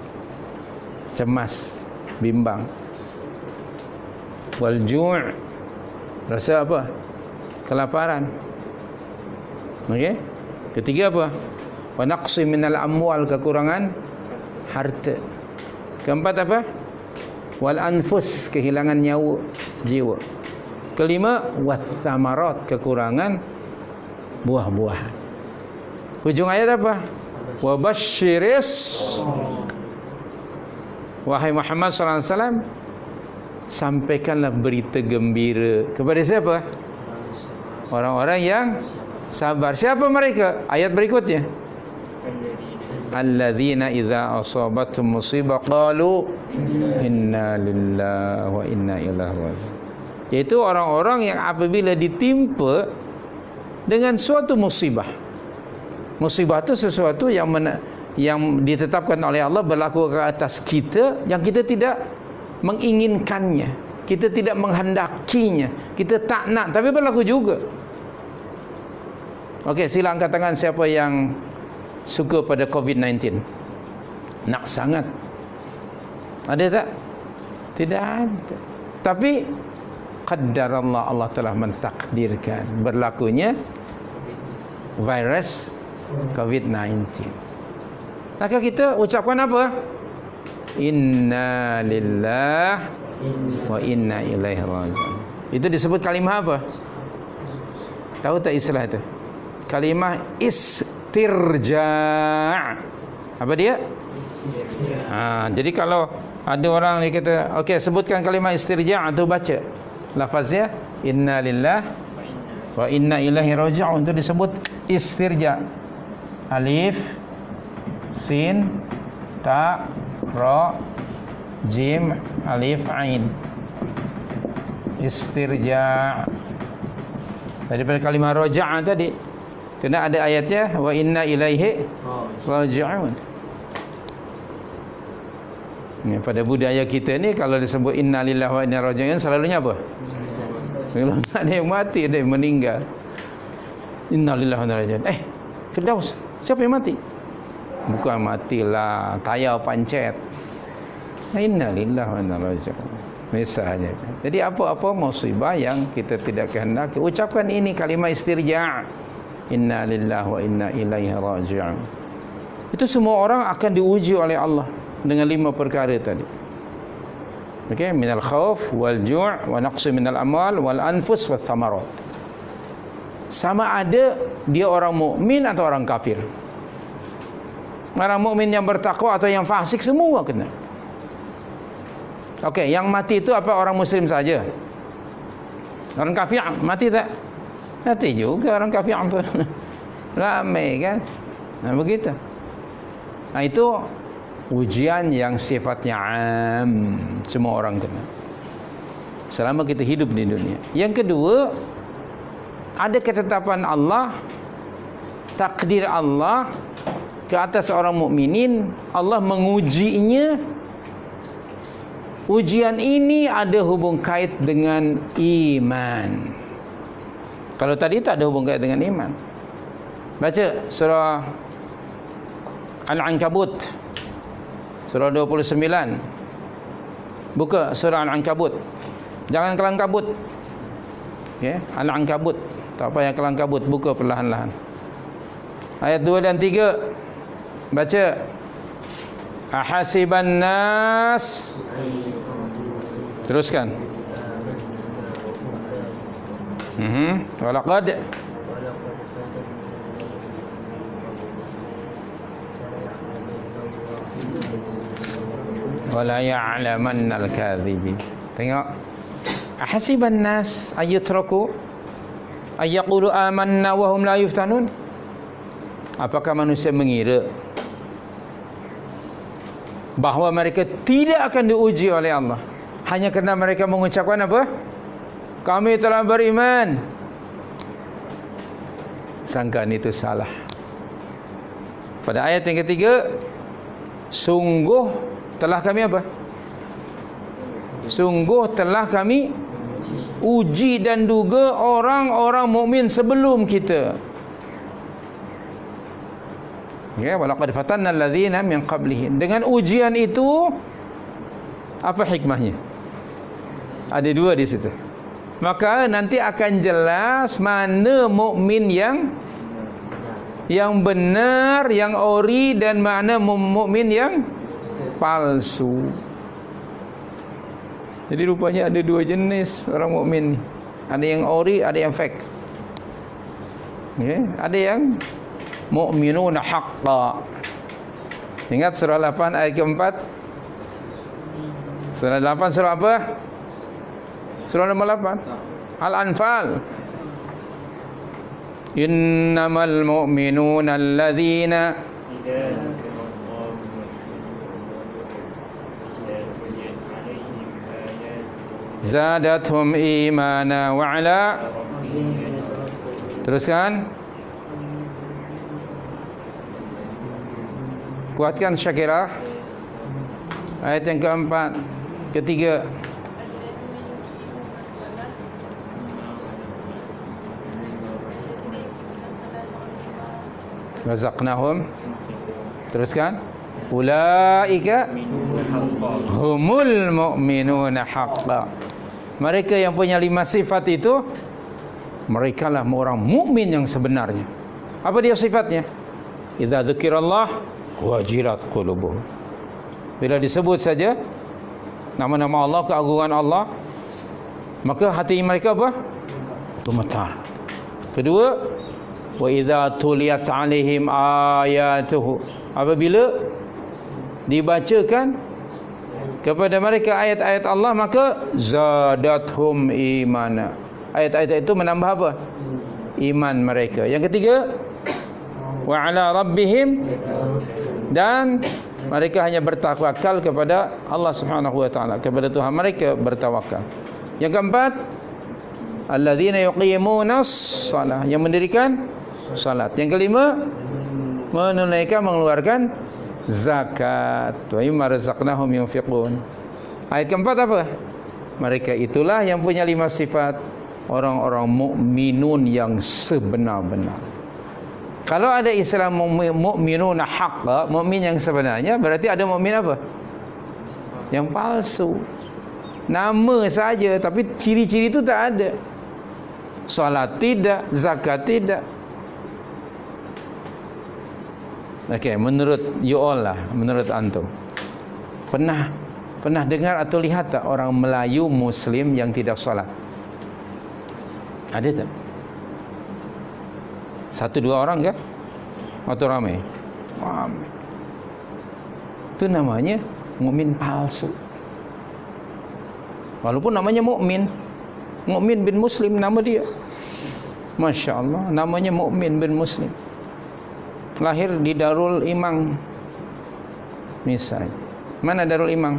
cemas, bimbang. Wal ju', rasa apa? Kelaparan. Okey? Ketiga apa? Wa naqsi minal amwal, kekurangan harta. Keempat apa? Wal anfus, kehilangan nyawa, jiwa. Kelima, wat thamarat, kekurangan buah-buahan. Hujung ayat apa? Wa basyiris, wahai Muhammad sallallahu alaihi wasallam, sampaikanlah berita gembira kepada siapa? Orang-orang yang sabar. Siapa mereka? Ayat berikutnya. Alladzina idza asabathum musibah qalu inna lillahi wa inna ilaihi raji'un. Yaitu orang-orang yang apabila ditimpa dengan suatu musibah. Musibah itu sesuatu yang ditetapkan oleh Allah berlaku ke atas kita, yang kita tidak menginginkannya, kita tidak menghendakinya, kita tak nak, tapi berlaku juga. Okey, sila angkat tangan siapa yang suka pada COVID-19. Nak sangat. Ada tak? Tidak ada. Tapi qaddarallah, Allah telah mentakdirkan berlakunya virus COVID-19. Maka kita ucapkan apa? Inna lillahi wa inna ilaihi raji'un. Itu disebut kalimah apa? Tahu tak istilah itu? Kalimah istirja'. Apa dia? Jadi kalau ada orang ni kata, okey, sebutkan kalimah istirja' atau baca lafaznya inna lillahi wa inna ilaihi raji'un, itu disebut istirja'. Alif, sin, ta, ra, jim, alif, ain. Istirja'. Daripada kalimah raja'a tadi, kena ada ayatnya wa inna ilaihi raji'un. Pada budaya kita ni, kalau disebut inna lillahi wa inna raji'un, selalunya apa? Kalau ada yang mati, ada yang meninggal. Innalillahi wa inna ilaihi raji'un. Firdaus, siapa yang mati? Bukan matilah, tayar pancet. Innalillahi wa inna ilaihi raji'un. Misalnya. Jadi apa-apa musibah yang kita tidak kehendaki, ucapkan ini kalimat istirja'. Inna lillahi wa inna ilaihi raji'un. Itu semua orang akan diuji oleh Allah dengan 5 perkara tadi. Okey, minal khauf wal ju' wa naqsi minal amwal wal anfus wath thamarat. Sama ada dia orang mukmin atau orang kafir. Orang mukmin yang bertakwa atau yang fasik, semua kena. Okey, yang mati itu apa orang muslim saja? Orang kafir mati tak? Mati juga orang kafir tu. Ramai kan? Nah, begitu. Nah, itu ujian yang sifatnya am, semua orang kena selama kita hidup di dunia. Yang kedua, ada ketetapan Allah, takdir Allah ke atas orang mukminin. Allah mengujinya. Ujian ini ada hubung kait dengan iman. Kalau tadi tak ada hubung kait dengan iman. Baca surah Al-Ankabut surah 29. Buka surah Al-Ankabut. Jangan kelangkabut. Okey, Al-Ankabut. Tak payah kelangkabut, buka perlahan-lahan. Ayat 2 dan 3. Baca. Ahasiban nas. Teruskan. Walaqad wala ya'lamannal kadhibin. Tengok. Ahasiban nas ayutraku ayaqulu amanna wa hum la yuftanun. Apakah manusia mengira bahawa mereka tidak akan diuji oleh Allah hanya kerana mereka mengucapkan apa? Kami telah beriman. Sangkaan itu salah. Pada ayat yang ketiga, sungguh telah kami apa? Sungguh telah kami uji dan duga orang-orang mukmin sebelum kita. Ya, walaqad fatanna alladzina min qablihim. Dengan ujian itu apa hikmahnya? Ada 2 di situ. Maka nanti akan jelas mana mukmin yang benar, yang ori, dan mana mukmin yang palsu. Jadi rupanya ada 2 jenis orang mukmin ni. Ada yang ori, ada yang fake. Okay. Ada yang mu'minuna haqqa. Ingat surah 8 ayat keempat. Surah 8 surah apa? Surah nombor 8 Al-Anfal. Innamal mu'minuna alladzina zadathum imana wa ala. Teruskan. Kuatkan Syakirah. Ayat yang keempat, ketiga. Razaqnahum. Teruskan. Ulaika humul mu'minuna haqqan. Mereka yang punya 5 sifat itu, merekalah orang mukmin yang sebenarnya. Apa dia sifatnya? Idza dzukirallah wajilat qulubuhum. Bila disebut saja nama-nama Allah, keagungan Allah, maka hati mereka apa? Gemetar. Kedua, wa idza tuliyat alaihim ayatuhu. Apabila dibacakan kepada mereka ayat-ayat Allah, maka zadathum imana. Ayat-ayat itu menambah apa? Iman mereka. Yang ketiga, wa ala rabbihim, dan mereka hanya bertawakal kepada Allah Subhanahu wa taala, kepada Tuhan mereka bertawakal. Yang keempat, alladzina yuqimunas shalah, yang mendirikan salat. Yang kelima, menunaikan, mengeluarkan zakat. Wa mimma razaqnahum yunfiqun. Ayat keempat apa? Mereka itulah yang punya 5 sifat. orang-orang mukminun yang sebenar-benar. Kalau ada istilah mukminun haqq, mukmin yang sebenarnya, berarti ada mukmin apa? Yang palsu. Nama saja, tapi ciri-ciri itu tak ada. Salat tidak, zakat tidak. Okey, menurut you all lah, menurut antum, pernah dengar atau lihat tak orang Melayu Muslim yang tidak solat? Ada tak? 1-2 orang ke? Atau ramai? Ramai. Itu namanya mukmin palsu. Walaupun namanya mukmin bin Muslim nama dia. Masya Allah, namanya mukmin bin Muslim. Lahir di Darul Imam misalnya. Mana Darul Imam?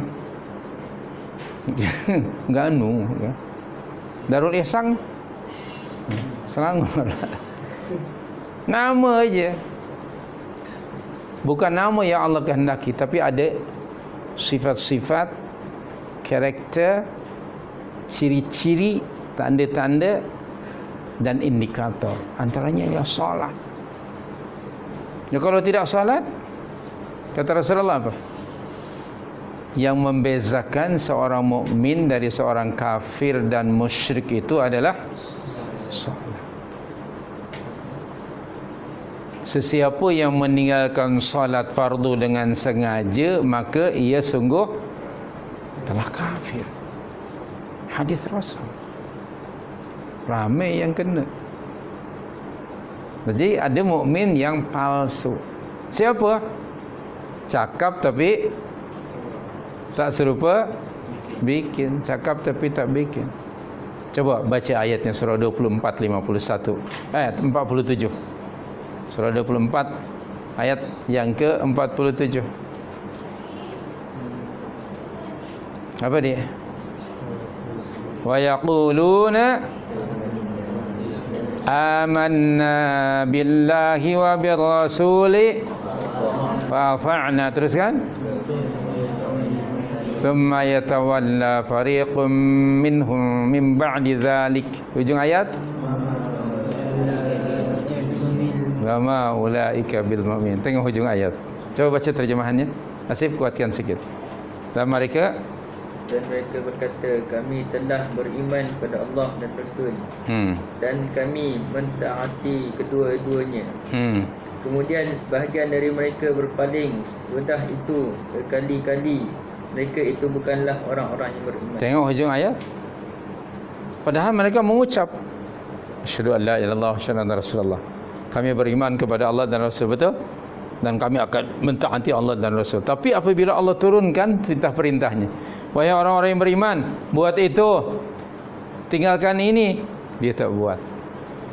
Ganu ya. Darul Ihsan Selangor. Nama aja. Bukan nama yang Allah kehendaki, tapi ada sifat-sifat, karakter, ciri-ciri, tanda-tanda dan indikator. Antaranya ialah solat. Ya, kalau tidak salat, kata Rasulullah apa? Yang membezakan seorang mukmin dari seorang kafir dan musyrik itu adalah salat. Sesiapa yang meninggalkan salat fardu dengan sengaja, maka ia sungguh telah kafir. Hadis Rasul. Ramai yang kena. Jadi ada mukmin yang palsu. Siapa? Cakap tapi tak serupa bikin. Cakap tapi tak bikin. Coba baca ayatnya surah 24 51. Ayat 47. Surah 24 ayat yang ke-47. Apa dia? Wa yaquluna amanna billahi wa birrasuli wa ata'na. Teruskan. Thumma yatawalla fariqum minhum min ba'di dhalik. Hujung ayat. Wa ma ulaika bil mu'min. Tengok hujung ayat. Coba baca terjemahannya. Nasib kuatkan sikit. Dan mereka berkata, kami telah beriman kepada Allah dan Rasul, dan kami mentaati kedua-duanya. Kemudian sebahagian dari mereka berpaling. Sudah itu sekali-kali mereka itu bukanlah orang-orang yang beriman. Tengok hujung ayat. Padahal mereka mengucap asyhadu an la ilaha illallah wa asyhadu anna rasulullah. Kami beriman kepada Allah dan Rasul, betul? Dan kami akan mentaati Allah dan Rasul. Tapi apabila Allah turunkan perintah-perintahnya, wahai orang-orang yang beriman, buat itu, tinggalkan ini, dia tak buat.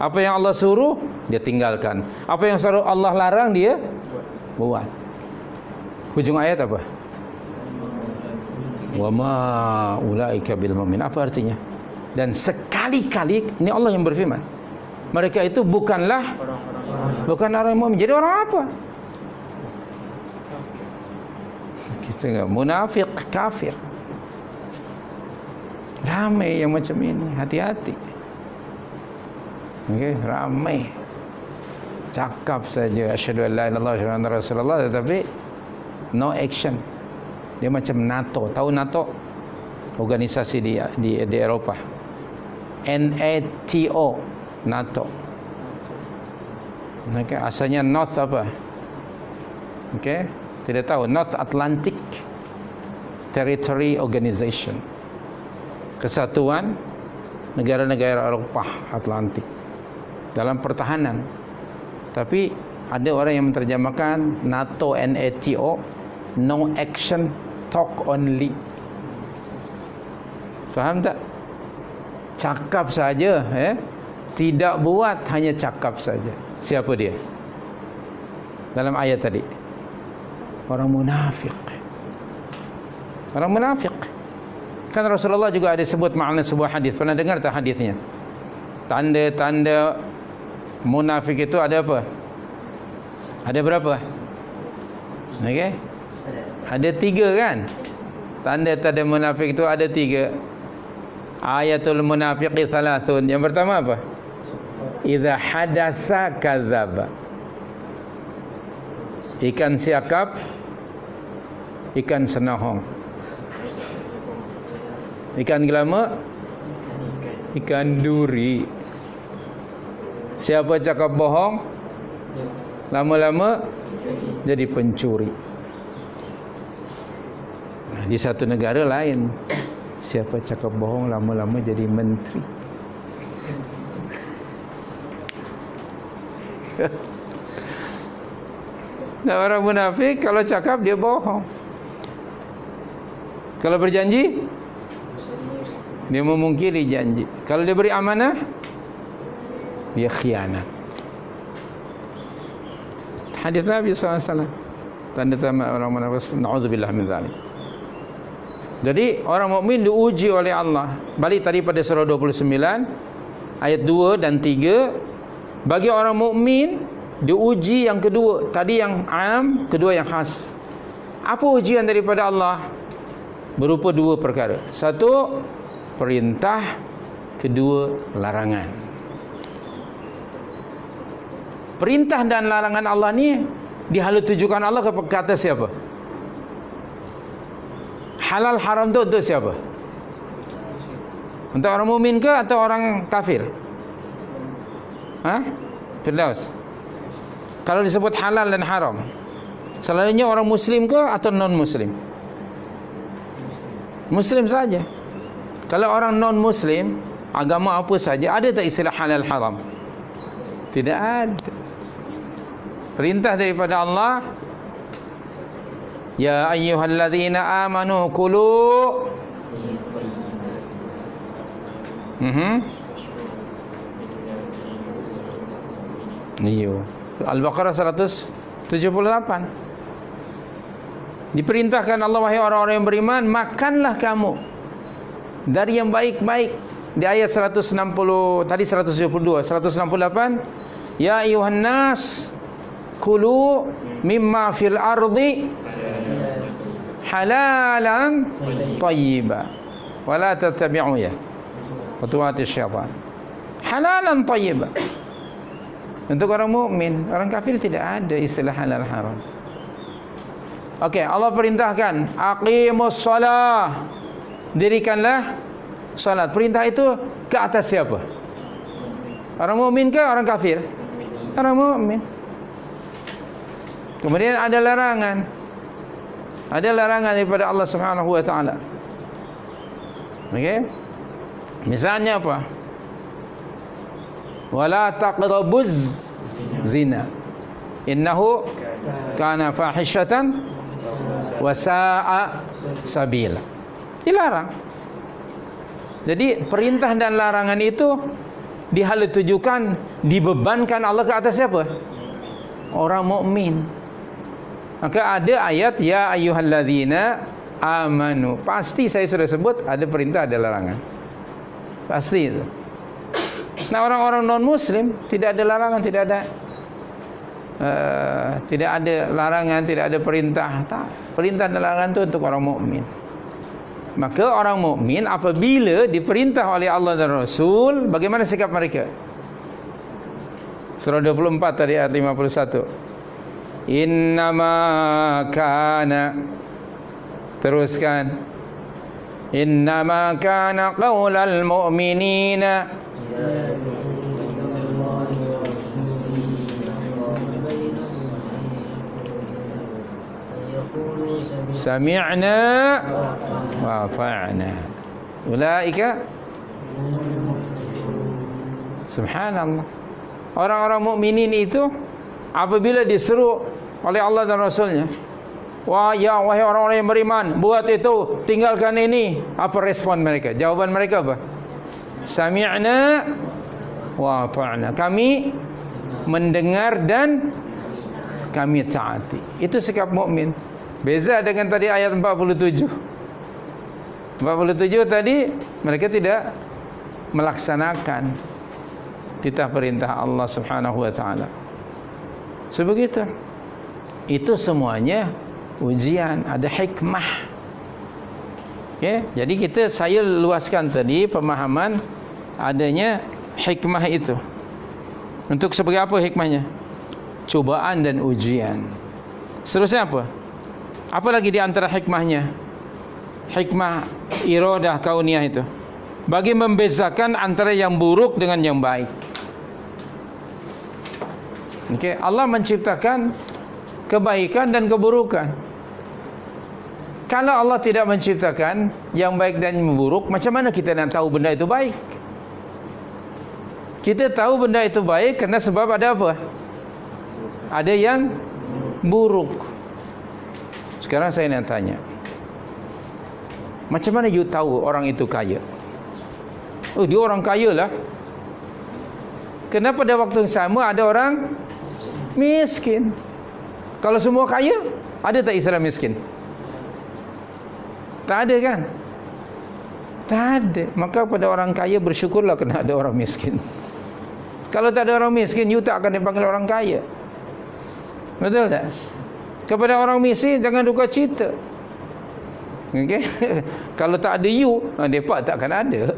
Apa yang Allah suruh, dia tinggalkan. Apa yang suruh Allah larang, dia buat. Hujung ayat apa? Wa ma ulaika bil mu'min. Apa artinya? Dan sekali-kali, ini Allah yang berfirman, mereka itu bukan orang mukmin. Jadi orang apa? Munafik, kafir. Ramai yang macam ini. Hati-hati. Okey, ramai. Cakap saja asyhadu an la ilaha illallah wa asyhadu anna rasulullah, tetapi no action. Dia macam NATO. Tahu NATO? Organisasi di Eropah. NATO, NATO. Okey, asalnya North apa? Okey, tidak tahu. North Atlantic Territory Organization. Kesatuan negara-negara Eropah Atlantik dalam pertahanan. Tapi ada orang yang menerjemahkan NATO, NATO, no action, talk only. Faham tak? Cakap saja, tidak buat, hanya cakap saja. Siapa dia? Dalam ayat tadi, orang munafik. Orang munafik. Kan Rasulullah juga ada sebut makna sebuah hadis. Pernah dengar tak hadisnya? Tanda-tanda munafik itu ada apa? Ada berapa? Okey. Ada 3 kan? Tanda-tanda munafik itu ada 3. Ayatul munafiqi thalathun. Yang pertama apa? Idza hadatsa kadzaba. Ikan siakap, ikan senahong. Ikan gelama, ikan duri. Siapa cakap bohong, lama-lama jadi pencuri. Nah, di satu negara lain, siapa cakap bohong, lama-lama jadi menteri. Nah, orang munafik kalau cakap dia bohong. Kalau berjanji, dia memungkiri janji. Kalau dia beri amanah, dia khianat. Hadis Nabi SAW. Tanda-tanda orang munafik. Na'udzubillah min dzalik. Jadi orang mukmin diuji oleh Allah. Balik tadi pada surah 29 ayat 2 dan 3. Bagi orang mukmin diuji yang kedua. Tadi yang am, kedua yang khas. Apa ujian daripada Allah? Berupa dua perkara. Satu, perintah. Kedua, larangan. Perintah dan larangan Allah ni dihalatujukan Allah ke atas siapa? Halal haram tu untuk siapa? Untuk orang mukmin ke atau orang kafir? Firdaus. Kalau disebut halal dan haram, selalunya orang muslim ke atau non muslim? Muslim saja. Kalau orang non muslim, agama apa saja, ada tak istilah halal haram? Tidak ada. Perintah daripada Allah, ya ayyuhalladzina amanu kulu Al-Baqarah 178. Diperintahkan Allah, wahai orang-orang yang beriman, makanlah kamu dari yang baik-baik. Di ayat 160, tadi 172, 168, ya ayuhan nas kulu mimma fil ardi halalan tayyiba wala tattabi'u ya khutuwati syaitan. Halalan tayyiba untuk orang mukmin. Orang kafir tidak ada istilah halal haram. Okey, Allah perintahkan aqimus shalah, dirikanlah salat. Perintah itu ke atas siapa? Orang mukmin ke orang kafir? Orang mukmin. Kemudian ada larangan. Ada larangan daripada Allah Subhanahu wa taala. Okey? Misalnya apa? Wala taqrabuz zina innahu kana fahishatan wa sa'a sabila. Dilarang. Jadi perintah dan larangan itu dihalatujukan, dibebankan Allah ke atas siapa? Orang mukmin. Maka ada ayat ya ayyuhalladzina amanu. Pasti saya sudah sebut ada perintah ada larangan. Pasti itu. Nah, orang-orang non muslim tidak ada larangan, tidak ada larangan, tidak ada perintah. Tak. Perintah dan larangan itu untuk orang mukmin. Maka orang mukmin apabila diperintah oleh Allah dan Rasul, bagaimana sikap mereka? Surah 24 tadi ayat 51. Innama kana, teruskan, innama kana qaulal mu'minina sami'na wa ata'na ulaika. Subhanallah. Orang-orang mukminin itu apabila diseru oleh Allah dan Rasulnya, wahai orang-orang yang beriman, buat itu, tinggalkan ini, apa respon mereka? Jawaban mereka apa? Sami'na wa ata'na. Kami mendengar dan kami taati. Itu sikap mukmin. Beza dengan tadi ayat 47. 47 tadi mereka tidak melaksanakan titah perintah Allah Subhanahu wa taala. Sebegitu. Itu semuanya ujian, ada hikmah. Okey, jadi saya luaskan tadi pemahaman adanya hikmah itu. Untuk sebagai apa hikmahnya? Cubaan dan ujian. Seterusnya apa? Apa lagi di antara hikmahnya? Hikmah iradah kauniyah itu bagi membezakan antara yang buruk dengan yang baik. Okey, Allah menciptakan kebaikan dan keburukan. Kalau Allah tidak menciptakan yang baik dan yang buruk, macam mana kita nak tahu benda itu baik? Kita tahu benda itu baik kerana sebab ada apa? Ada yang buruk. Sekarang saya nak tanya, macam mana you tahu orang itu kaya? Oh, dia orang kaya lah. Kenapa pada waktu yang sama ada orang miskin? Kalau semua kaya, ada tak Islam miskin? Tak ada kan? Tak ada. Maka pada orang kaya bersyukurlah kena ada orang miskin. Kalau tak ada orang miskin, you tak akan dipanggil orang kaya. Betul tak? Kepada orang miskin jangan duka cita. Okey. Kalau tak ada you, depa tak akan ada.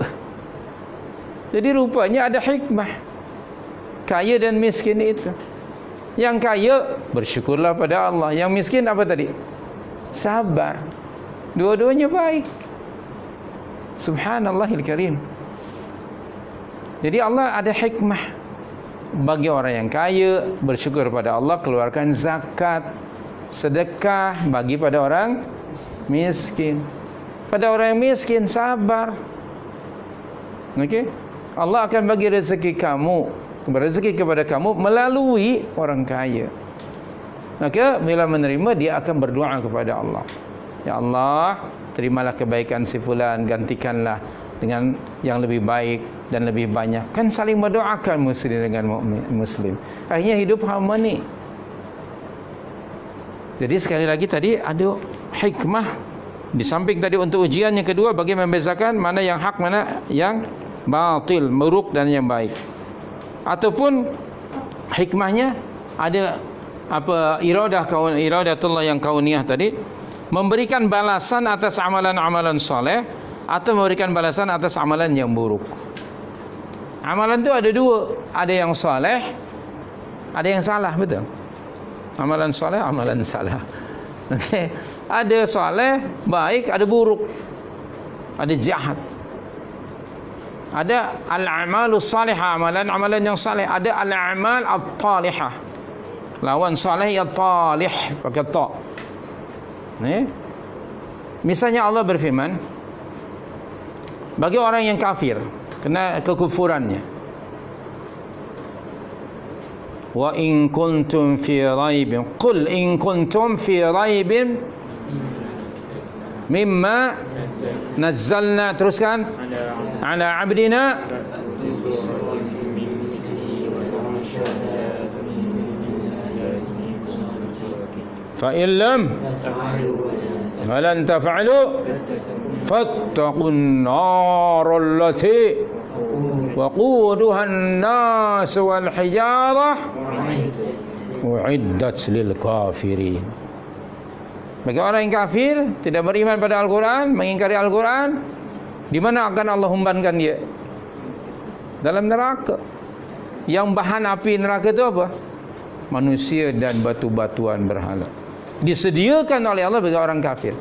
Jadi rupanya ada hikmah kaya dan miskin itu. Yang kaya bersyukurlah pada Allah, yang miskin apa tadi? Sabar. Dua-duanya baik. Subhanallahil karim. Jadi Allah ada hikmah bagi orang yang kaya bersyukur pada Allah, keluarkan zakat, sedekah. Bagi pada orang miskin, pada orang yang miskin sabar. Okey, Allah akan bagi rezeki kamu, rezeki kepada kamu melalui orang kaya. Maka bila menerima, dia akan berdoa kepada Allah, ya Allah, terimalah kebaikan si fulan, gantikanlah dengan yang lebih baik dan lebih banyak. Kan saling mendoakan muslim dengan muslim. Akhirnya hidup harmoni. Jadi sekali lagi tadi ada hikmah. Di samping tadi untuk ujian, yang kedua bagi membezakan mana yang hak, mana yang batil, buruk dan yang baik. Ataupun hikmahnya ada apa, iradatullah yang kauniyah tadi, memberikan balasan atas amalan-amalan soleh atau memberikan balasan atas amalan yang buruk. Amalan itu ada dua, ada yang soleh, ada yang salah, betul? Amalan soleh, amalan salah. Okay. Ada soleh, baik, ada buruk, ada jahat. Ada al-amalus salihah, amalan-amalan yang saleh. Ada al-amal at-talihah. Lawan saleh ya talih, pakai ta. Misalnya Allah berfirman, bagi orang yang kafir kena kekufurannya, wa in kuntum fi raibin, qul in kuntum fi raibin mimma nazzalna, teruskan, ala abdina fa illam falan taf'alu fattaqun nar allati waquduha an-nas wal hijarah uiddat lil kafirin. Bagi orang yang kafir, tidak beriman pada Al-Quran, mengingkari Al-Quran, di mana akan Allah humbankan dia? Dalam neraka. Yang bahan api neraka itu apa? Manusia dan batu-batuan berhala. Disediakan oleh Allah bagi orang kafir.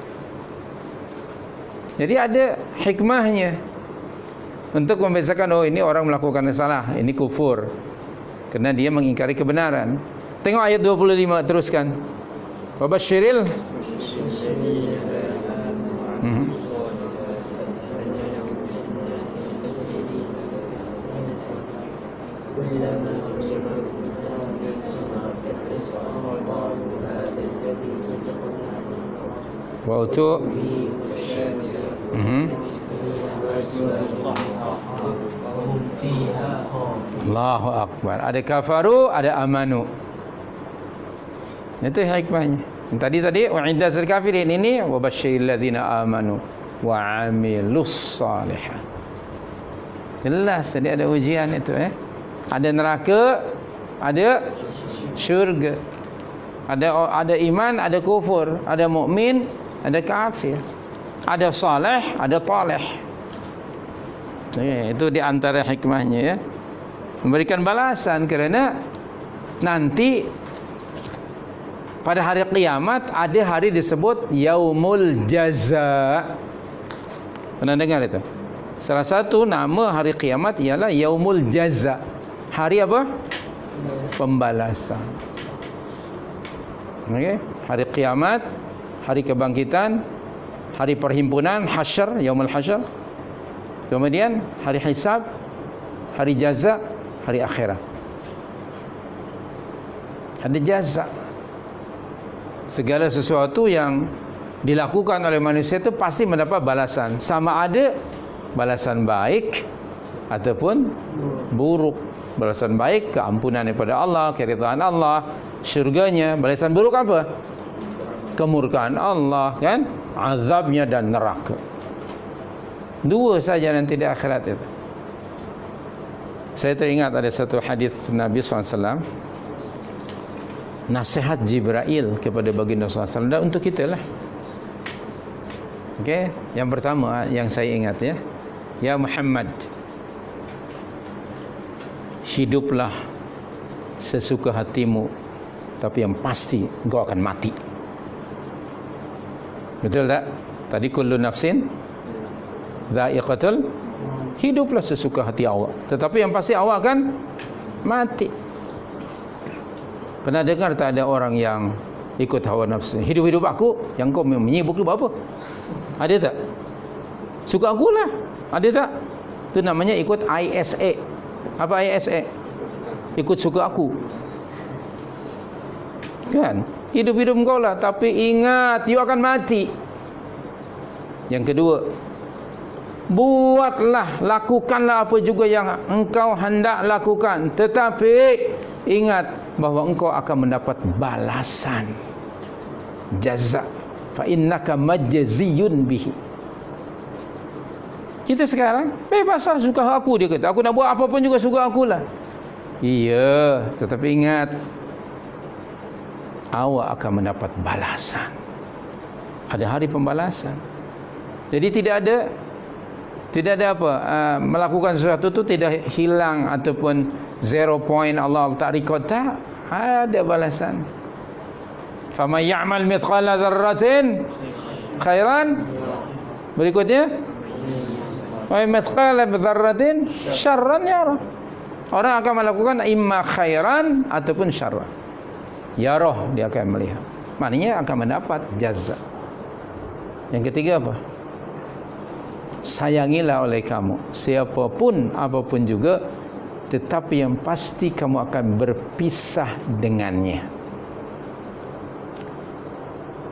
Jadi ada hikmahnya untuk membezakan, oh ini orang melakukan salah, ini kufur, kerana dia mengingkari kebenaran. Tengok ayat 25, teruskan. Wabasyiril waktu Allahu Akbar. Ada kafaru, ada amanu. Itu hikmahnya. Tadi wa'iddas lil kafirin, ini wabasyiril ladzina amanu wa 'amilus shalihat. Jelas tadi ada ujian itu, Ada neraka, ada syurga. Ada iman, ada kufur, ada mukmin, ada kafir. Ada saleh, ada taleh. Itu di antara hikmahnya ya. Memberikan balasan kerana nanti pada hari kiamat ada hari disebut Yaumul Jaza. Pernah dengar itu? Salah satu nama hari kiamat ialah Yaumul Jaza. Hari apa? Pembalasan. Okey, hari kiamat, hari kebangkitan, hari perhimpunan, hasyr, Yaumul Hasyr. Kemudian hari hisab, hari jaza, hari akhirat. Ada jaza. Segala sesuatu yang dilakukan oleh manusia itu pasti mendapat balasan. Sama ada balasan baik ataupun buruk. Balasan baik, keampunan daripada Allah, keridhaan Allah, syurganya. Balasan buruk apa? Kemurkaan Allah, kan? Azabnya dan neraka. Dua saja nanti di akhirat itu. Saya teringat ada satu hadis Nabi SAW, nasihat Jibril kepada baginda SAW, dan untuk kita lah. Okey, yang pertama yang saya ingat ya, ya Muhammad, hiduplah sesuka hatimu, tapi yang pasti engkau akan mati. Betul tak? Tadi kullu nafsin dha'iqatul, hiduplah sesuka hati awak, tetapi yang pasti awak akan mati. Pernah dengar tak ada orang yang ikut hawa nafsu? Hidup-hidup aku, yang kau menyibuk tu apa? Ada tak? Suka akulah. Ada tak? Itu namanya ikut ISA. Apa ISA? Ikut suka aku. Kan? Hidup-hidup kau lah, tapi ingat, you akan mati. Yang kedua, buatlah, lakukanlah apa juga yang engkau hendak lakukan, tetapi ingat bahawa engkau akan mendapat balasan, jaza, fa innaka majziyun bihi. Kita sekarang bebaslah, suka aku, dia kata, aku nak buat apa pun juga suka akulah. Iya, tetapi ingat, awak akan mendapat balasan. Ada hari pembalasan. Jadi tidak ada apa, melakukan sesuatu tu tidak hilang ataupun 0 point Allah tak record, tak, ada balasan. Faman ya'mal mithqala dzarratin khairan, berikutnya wa mithqala dzarratin syarran yara. Orang akan melakukan imma khairan ataupun syarran. Yarah, dia akan melihat. Maknanya akan mendapat jaza. Yang ketiga apa? Sayangilah oleh kamu siapapun, apapun juga, tetapi yang pasti kamu akan berpisah dengannya.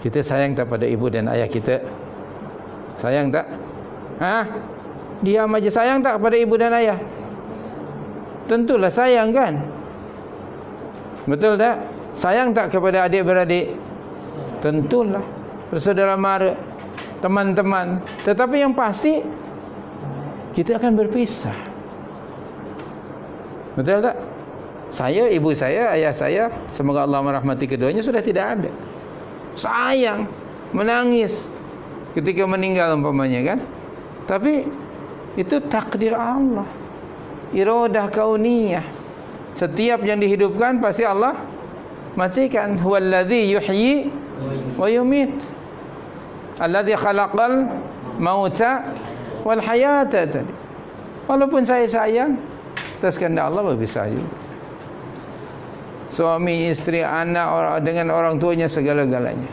Kita sayang tak pada ibu dan ayah kita? Sayang tak? Diam aja, sayang tak kepada ibu dan ayah? Tentulah sayang, kan? Betul tak? Sayang tak kepada adik-beradik? Tentulah. Bersaudara mara, teman-teman. Tetapi yang pasti kita akan berpisah. Betul tak? Saya, ibu saya, ayah saya, semoga Allah merahmati keduanya, sudah tidak ada. Sayang, menangis ketika meninggal umpamanya, kan? Tapi itu takdir Allah, iradah kauniyah. Setiap yang dihidupkan pasti Allah matikan. Huwallazi yuhyi wa yumit, alladzi khalaqal mauta wal hayata. Tadi walaupun saya sayang, atas kehendak Allah berpisah juga. Suami, isteri, anak, dengan orang tuanya, segala-galanya.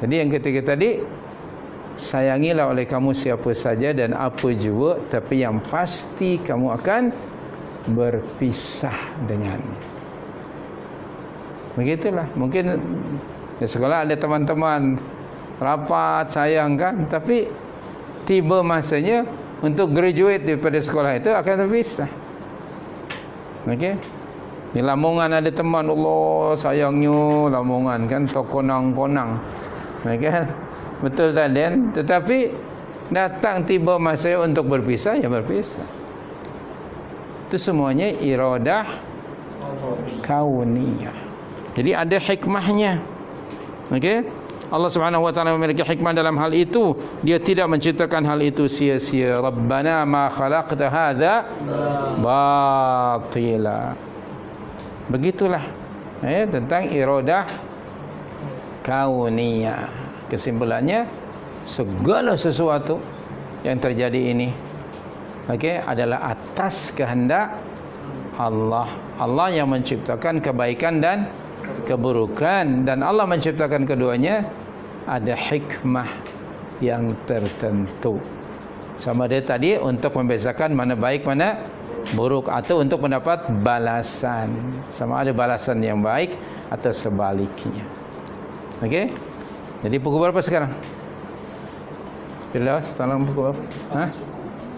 Jadi yang ketiga tadi, sayangilah oleh kamu siapa saja dan apa juga, tapi yang pasti kamu akan berpisah dengannya. Begitulah. Mungkin di sekolah ada teman-teman rapat, sayang, kan? Tapi tiba masanya untuk graduate daripada sekolah itu akan berpisah. Okey. Di Lamongan ada teman, Allah sayangnya Lamongan, kan, tokonang-konang, kan? Betul tak, Den? Tetapi datang tiba masa untuk berpisah, ya berpisah. Itu semuanya iradah kauniyah. Jadi ada hikmahnya. Okey. Allah Subhanahu wa taala memiliki hikmah dalam hal itu. Dia tidak menciptakan hal itu sia-sia. Rabbana ma khalaqta hadza batila. Begitulah tentang iradah kauniyah. Kesimpulannya, segala sesuatu yang terjadi ini adalah atas kehendak Allah. Allah yang menciptakan kebaikan dan keburukan, dan Allah menciptakan keduanya ada hikmah yang tertentu. Sama dia tadi untuk membezakan mana baik mana buruk, atau untuk mendapat balasan, sama ada balasan yang baik atau sebaliknya. Okey. Jadi pukul berapa sekarang? Firdaus, tolong pukul berapa?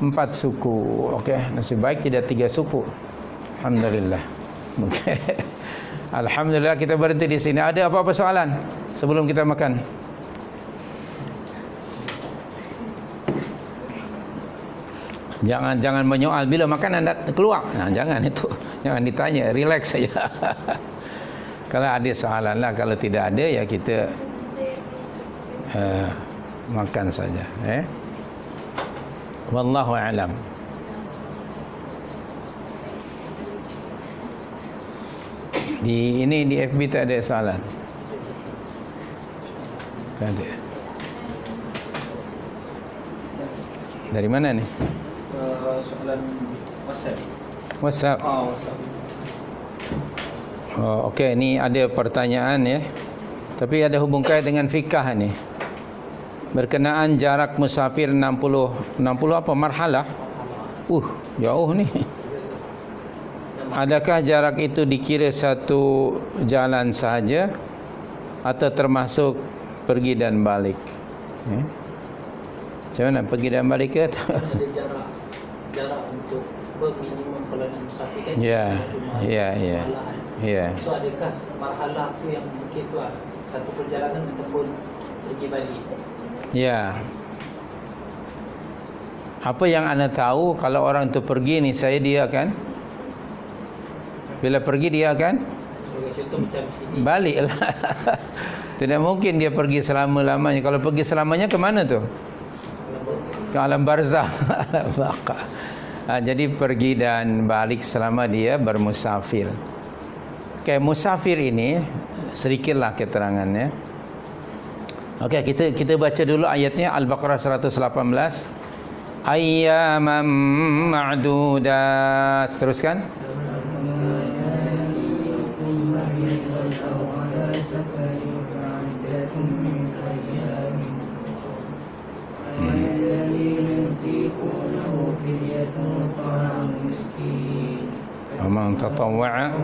4 suku. Okey, nasib baik tidak 3 suku. Alhamdulillah. Okey. Alhamdulillah, kita berhenti di sini. Ada apa-apa soalan sebelum kita makan? Jangan menyoal bila makan anda keluar. Nah, jangan itu. Jangan ditanya, relax saja. Kalau ada soalan lah, kalau tidak ada ya kita makan saja. Wallahu a'lam. Di FB tak ada soalan. Tak ada. Dari mana ni? Soalan WhatsApp. WhatsApp. WhatsApp. Oh, okey, ni ada pertanyaan ya. Tapi ada hubung kait dengan fikah ni. Berkenaan jarak musafir 60 apa marhalah? Jauh ni. Adakah jarak itu dikira satu jalan sahaja atau termasuk pergi dan balik? Macam mana, pergi dan balik ke? Ada jarak untuk minimum kalau nak musafir kan? Ya. So adakah marhalah tu yang mungkin tu satu perjalanan ataupun pergi balik? Ya. Apa yang anda tahu, kalau orang tu pergi ni dia akan, bila pergi dia akan sebagai contoh macam sini baliklah. Tidak mungkin dia pergi selama-lamanya. Kalau pergi selamanya ke mana tu? Ke alam barzah. Jadi pergi dan balik selama dia bermusafir. Kayak musafir ini sedikitlah keterangannya. Okey, kita baca dulu ayatnya, Al-Baqarah 118. Ayyaman ma'dudat. Teruskan. Man tatawwa'a.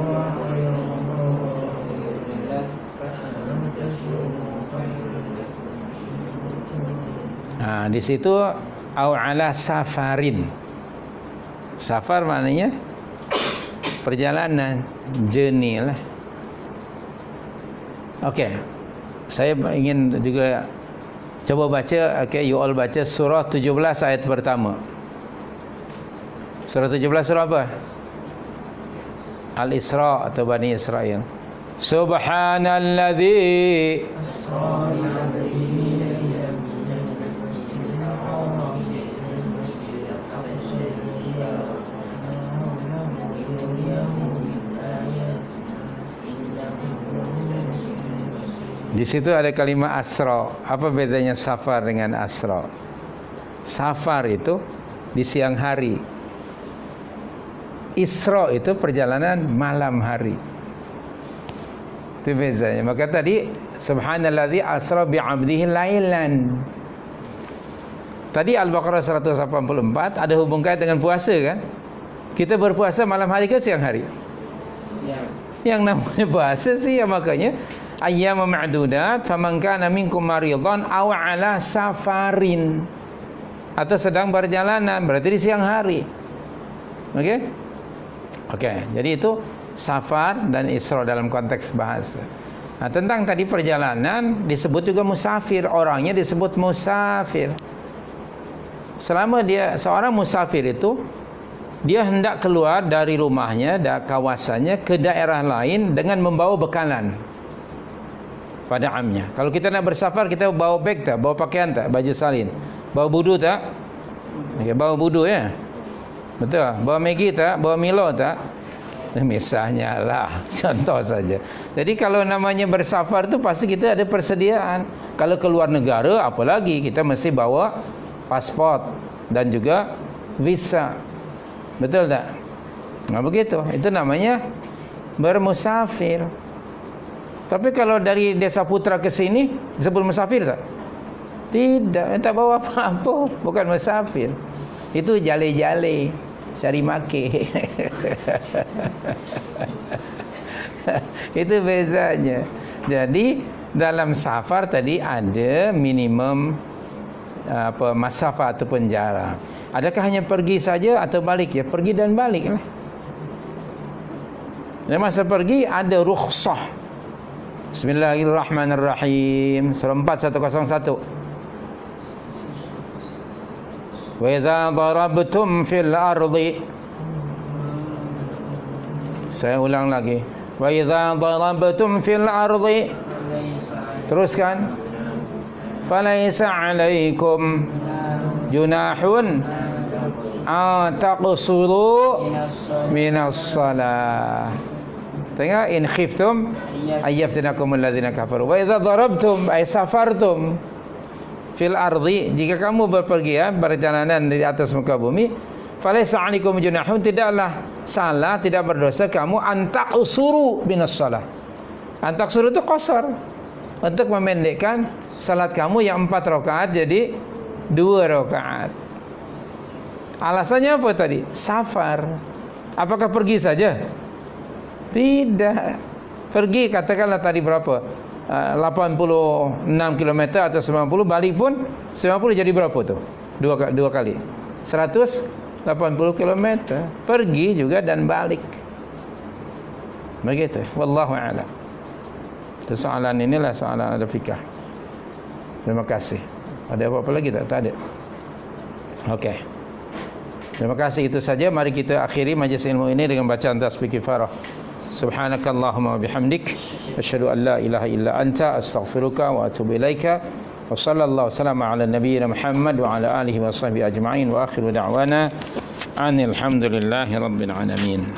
Di situ au ala safarin. Safar maknanya perjalanan, journey lah. Okey. Saya ingin juga coba baca, you all baca surah 17 ayat pertama. Surah 17 surah apa? Al-Isra atau Bani Israel. Subhanalladzi asra bi 'abdihi laylan minal masjidil haram ila masjidil aqsa Di situ ada kalimat asra. Apa bedanya safar dengan asra? Safar itu di siang hari. Isra itu perjalanan malam hari. Itu bezanya. Maka tadi subhanallazi asra bi 'abdihi lailan. Tadi Al-Baqarah 184 ada hubung kait dengan puasa kan? Kita berpuasa malam hari ke siang hari? Siang. Yang namanya puasa siang, makanya ayyam ma'dudat faman kana minkum maridan aw 'ala safarin, atau sedang perjalanan, berarti di siang hari. Okey? Okey, jadi itu safar dan isra dalam konteks bahasa. Nah, tentang tadi perjalanan disebut juga musafir, orangnya disebut musafir. Selama dia seorang musafir itu, dia hendak keluar dari rumahnya, dari kawasannya ke daerah lain dengan membawa bekalan. pada amnya. Kalau kita nak bersafar, kita bawa beg tak? Bawa pakaian tak? Baju salin. Bawa budu tak? Okay, bawa budu ya. Betul. Bawa Maggi tak? Bawa Milo tak? Misalnya lah, contoh saja. Jadi kalau namanya bersafar tu pasti kita ada persediaan. Kalau keluar negara, apalagi kita mesti bawa pasport dan juga visa. Betul tak? Nah begitu. Itu namanya bermusafir. Tapi kalau dari Desa Putra ke sini disebut musafir tak? Tidak, tak bawa apa-apa, bukan musafir. Itu jale-jale, cari make. Itu bezanya. Jadi dalam safar tadi ada minimum masafah ataupun jarak. Adakah hanya pergi saja atau balik? Ya, pergi dan balik lah. Dan masa pergi ada rukhsah. Bismillahirrahmanirrahim. Surah 4101. Wa idza darabtum fil ardi. Saya ulang lagi. Wa idza darabtum fil ardi. Teruskan. Falaisa 'alaikum junahun taqsuru minas salah. Tengok, in khiftum ayyaftinakum alladhina kafaru. Wa idza darabtum ay safartum fil ardi, jika kamu berpergian perjalanan di atas muka bumi, falaisa 'alaikum junahun, tidaklah salah, tidak berdosa kamu antaqsuru minas salah. Antaqsuru itu qasar, untuk memendekkan salat kamu yang 4 rakaat jadi 2 rakaat. Alasannya apa tadi? Safar. Apakah pergi saja? Tidak. Pergi katakanlah tadi berapa? 86 km atau 90, balik pun 90 jadi berapa tu? Dua kali. 180 km. Pergi juga dan balik. Begitu. Wallahu a'lam. Soalan inilah soalan ada fikah. Terima kasih. Ada apa-apa lagi tak? Tak ada. Okey. Terima kasih, itu saja. Mari kita akhiri majlis ilmu ini dengan bacaan tasbih kifarah. Subhanakallahumma wa bihamdik, asyhadu an la ilaha illa anta, astaghfiruka wa atubu ilaika. Wa sallallahu wasallama ala nabiyyina Muhammad wa ala alihi wa sahbihi ajma'in, wa akhiru da'wana anil hamdulillahi rabbil alamin.